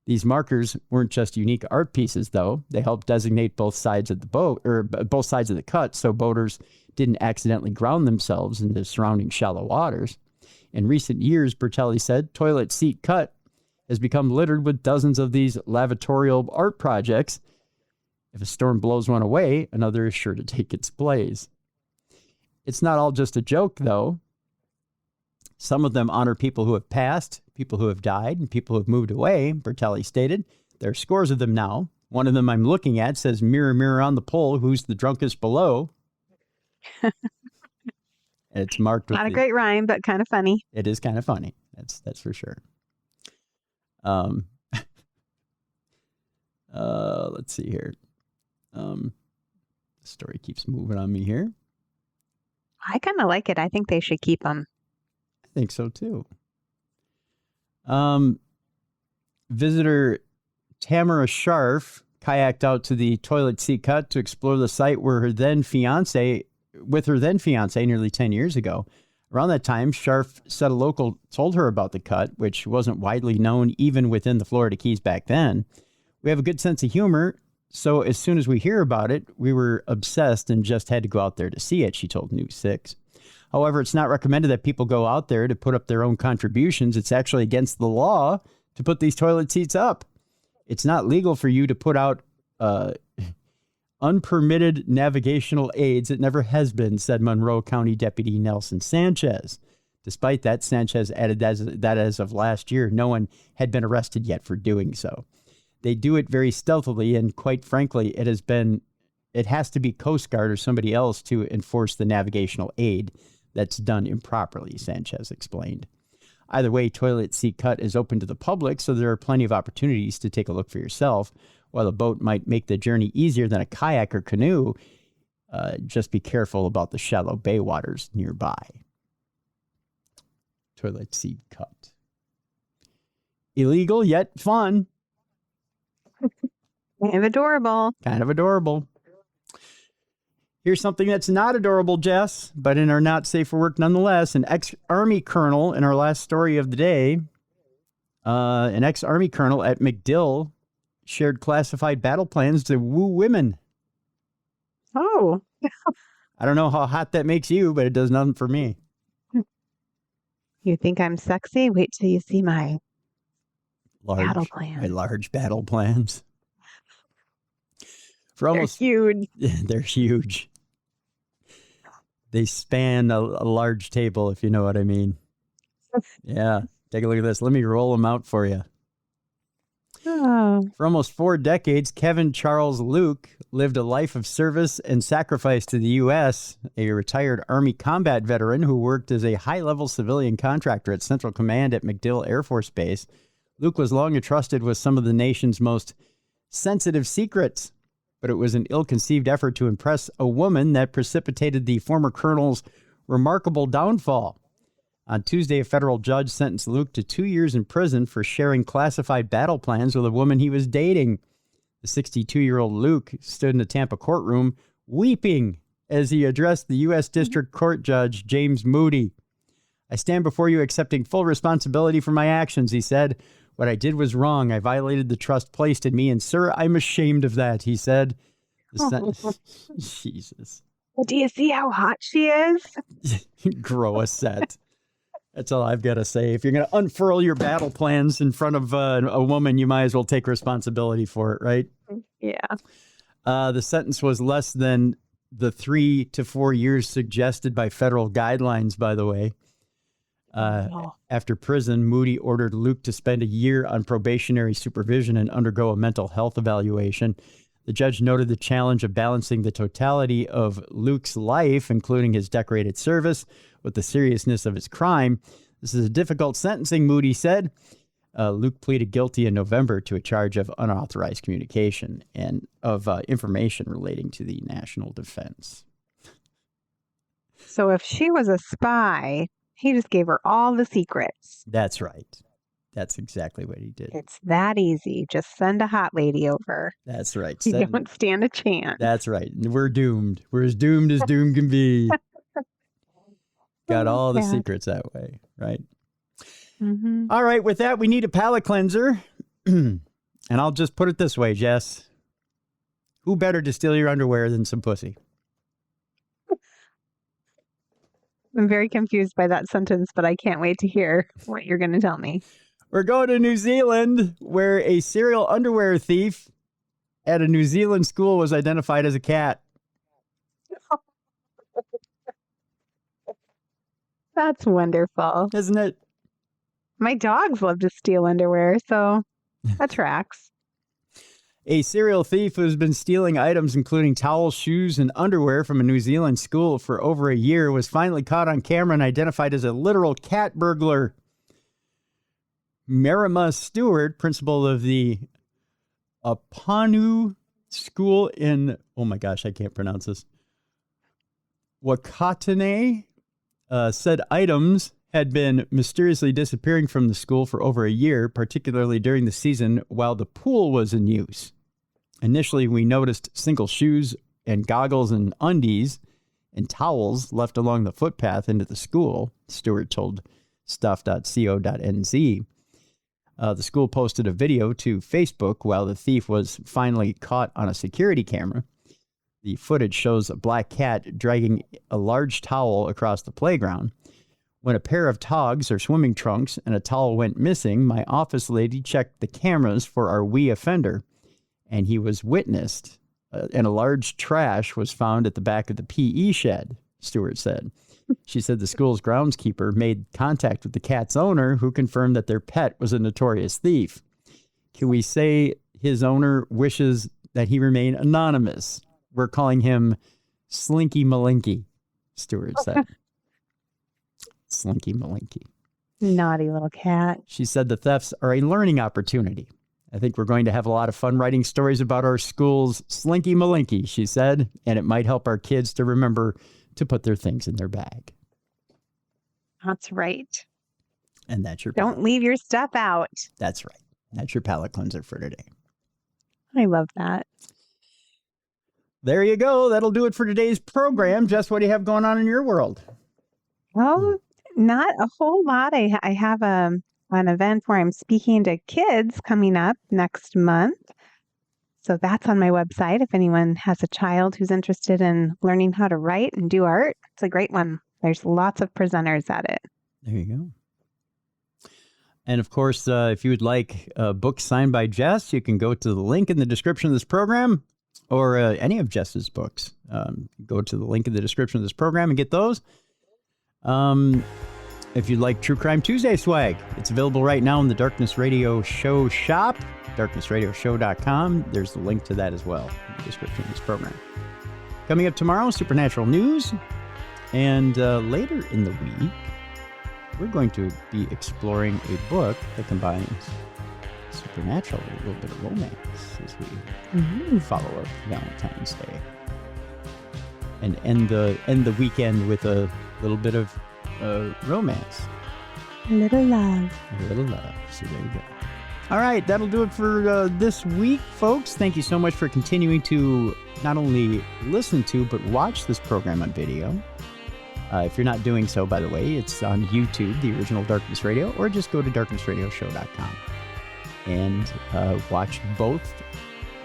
Speaker 1: These markers weren't just unique art pieces, though. They helped designate both sides of the boat, or both sides of the cut, so boaters didn't accidentally ground themselves in the surrounding shallow waters. In recent years, Bertelli said, toilet seat cut has become littered with dozens of these lavatorial art projects. If a storm blows one away, another is sure to take its place. It's not all just a joke, though. Some of them honor people who have passed, people who have died, and people who have moved away, Bertelli stated. There are scores of them now. One of them I'm looking at says, mirror, mirror on the pole, who's the drunkest below? It's marked with
Speaker 2: Not a great rhyme, but kind of funny.
Speaker 1: It is kind of funny. That's for sure. Let's see here. The story keeps moving on me here.
Speaker 2: I kind of like it. I think they should keep them.
Speaker 1: I think so too. Visitor Tamara Scharf kayaked out to the toilet seat cut to explore the site where her then fiance nearly 10 years ago. Around that time, Scharf said a local told her about the cut, which wasn't widely known even within the Florida Keys back then. We have a good sense of humor, so as soon as we hear about it, we were obsessed and just had to go out there to see it, she told News 6. However, it's not recommended that people go out there to put up their own contributions. It's actually against the law to put these toilet seats up. It's not legal for you to put out unpermitted navigational aids. It never has been, said Monroe County Deputy Nelson Sanchez. Despite that, Sanchez added that as of last year, no one had been arrested yet for doing so. They do it very stealthily, and quite frankly, it has to be Coast Guard or somebody else to enforce the navigational aid that's done improperly, Sanchez explained. Either way, toilet seat cut is open to the public, so there are plenty of opportunities to take a look for yourself. While a boat might make the journey easier than a kayak or canoe, just be careful about the shallow bay waters nearby. Toilet seat cut. Illegal, yet fun.
Speaker 2: Kind of adorable.
Speaker 1: Kind of adorable. Here's something that's not adorable, Jess, but in our not safe for work nonetheless. An ex-Army colonel in our last story of the day, an ex-Army colonel at MacDill shared classified battle plans to woo women.
Speaker 2: Oh.
Speaker 1: I don't know how hot that makes you, but it does nothing for me.
Speaker 2: You think I'm sexy? Wait till you see my battle
Speaker 1: My
Speaker 2: plans.
Speaker 1: large battle plans.
Speaker 2: They're huge.
Speaker 1: They're huge. They span a large table, if you know what I mean. Yeah. Take a look at this. Let me roll them out for you.
Speaker 2: Oh.
Speaker 1: For almost 4 decades, Kevin Charles Luke lived a life of service and sacrifice to the U.S., a retired Army combat veteran who worked as a high-level civilian contractor at Central Command at MacDill Air Force Base. Luke was long entrusted with some of the nation's most sensitive secrets, but it was an ill-conceived effort to impress a woman that precipitated the former colonel's remarkable downfall. On Tuesday, a federal judge sentenced Luke to 2 years in prison for sharing classified battle plans with a woman he was dating. The 62-year-old Luke stood in the Tampa courtroom weeping as he addressed the U.S. District Court Judge James Moody. I stand before you accepting full responsibility for my actions, he said. What I did was wrong. I violated the trust placed in me, and sir, I'm ashamed of that, he said. Jesus.
Speaker 2: Well, do you see how hot she is?
Speaker 1: Grow a set. That's all I've got to say. If you're going to unfurl your battle plans in front of a woman, you might as well take responsibility for it, right?
Speaker 2: Yeah.
Speaker 1: The sentence was less than the 3 to 4 years suggested by federal guidelines, by the way. After prison, Moody ordered Luke to spend a year on probationary supervision and undergo a mental health evaluation. The judge noted the challenge of balancing the totality of Luke's life, including his decorated service, with the seriousness of his crime. This is a difficult sentencing, Moody said. Luke pleaded guilty in November to a charge of unauthorized communication and of information relating to the national defense.
Speaker 2: So if she was a spy, he just gave her all the secrets.
Speaker 1: That's right. That's exactly what he did.
Speaker 2: It's that easy. Just send a hot lady over.
Speaker 1: That's right.
Speaker 2: You don't stand a chance.
Speaker 1: That's right. We're doomed. We're as doomed as doom can be. Got all the secrets that way, right?
Speaker 2: Mm-hmm.
Speaker 1: All right. With that, we need a palate cleanser. And I'll just put it this way, Jess. Who better to steal your underwear than some pussy?
Speaker 2: I'm very confused by that sentence, but I can't wait to hear what you're going to tell me.
Speaker 1: We're going to New Zealand, where a serial underwear thief at a New Zealand school was identified as a cat.
Speaker 2: That's wonderful.
Speaker 1: Isn't it?
Speaker 2: My dogs love to steal underwear, so that tracks.
Speaker 1: A serial thief who's been stealing items including towels, shoes, and underwear from a New Zealand school for over a year was finally caught on camera and identified as a literal cat burglar. Marima Stewart, principal of the Apanu School in, oh my gosh, I can't pronounce this, Wakatane, said items had been mysteriously disappearing from the school for over a year, particularly during the season while the pool was in use. Initially, we noticed single shoes and goggles and undies and towels left along the footpath into the school, Stewart told stuff.co.nz. The school posted a video to Facebook while the thief was finally caught on a security camera. The footage shows a black cat dragging a large towel across the playground. When a pair of togs or swimming trunks and a towel went missing, my office lady checked the cameras for our wee offender, and he was witnessed, and a large trash was found at the back of the PE shed, Stewart said. She said the school's groundskeeper made contact with the cat's owner, who confirmed that their pet was a notorious thief. Can we say his owner wishes that he remain anonymous? We're calling him Slinky Malinky, Stewart said. Slinky Malinky.
Speaker 2: Naughty little cat.
Speaker 1: She said the thefts are a learning opportunity. I think we're going to have a lot of fun writing stories about our school's Slinky Malinky, she said, and it might help our kids to remember to put their things in their bag.
Speaker 2: That's right.
Speaker 1: And that's your
Speaker 2: Don't leave your stuff out.
Speaker 1: That's right. That's your palate cleanser for today.
Speaker 2: I love that.
Speaker 1: There you go. That'll do it for today's program. Jess, what do you have going on in your world?
Speaker 2: Well, not a whole lot. I have an event where I'm speaking to kids coming up next month. So that's on my website. If anyone has a child who's interested in learning how to write and do art, it's a great one. There's lots of presenters at it.
Speaker 1: There you go. And of course, if you would like a book signed by Jess, you can go to the link in the description of this program, or any of Jess's books. Go to the link in the description of this program and get those. If you'd like True Crime Tuesday swag, it's available right now in the Darkness Radio Show shop, darknessradioshow.com. There's the link to that as well in the description of this program. Coming up tomorrow, Supernatural News. And later in the week, we're going to be exploring a book that combines supernatural with a little bit of romance as we follow up Valentine's Day. And end the weekend with a little bit of romance.
Speaker 2: A little love.
Speaker 1: A little love. So there you go. All right, that'll do it for this week, folks. Thank you so much for continuing to not only listen to, but watch this program on video. If you're not doing so, by the way, it's on YouTube, the original Darkness Radio, or just go to darknessradioshow.com and watch both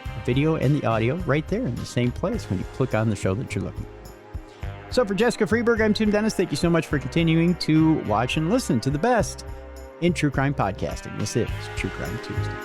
Speaker 1: the video and the audio right there in the same place when you click on the show that you're looking for. So for Jessica Freeburg, I'm Tim Dennis. Thank you so much for continuing to watch and listen to the best in true crime podcasting. This is True Crime Tuesday.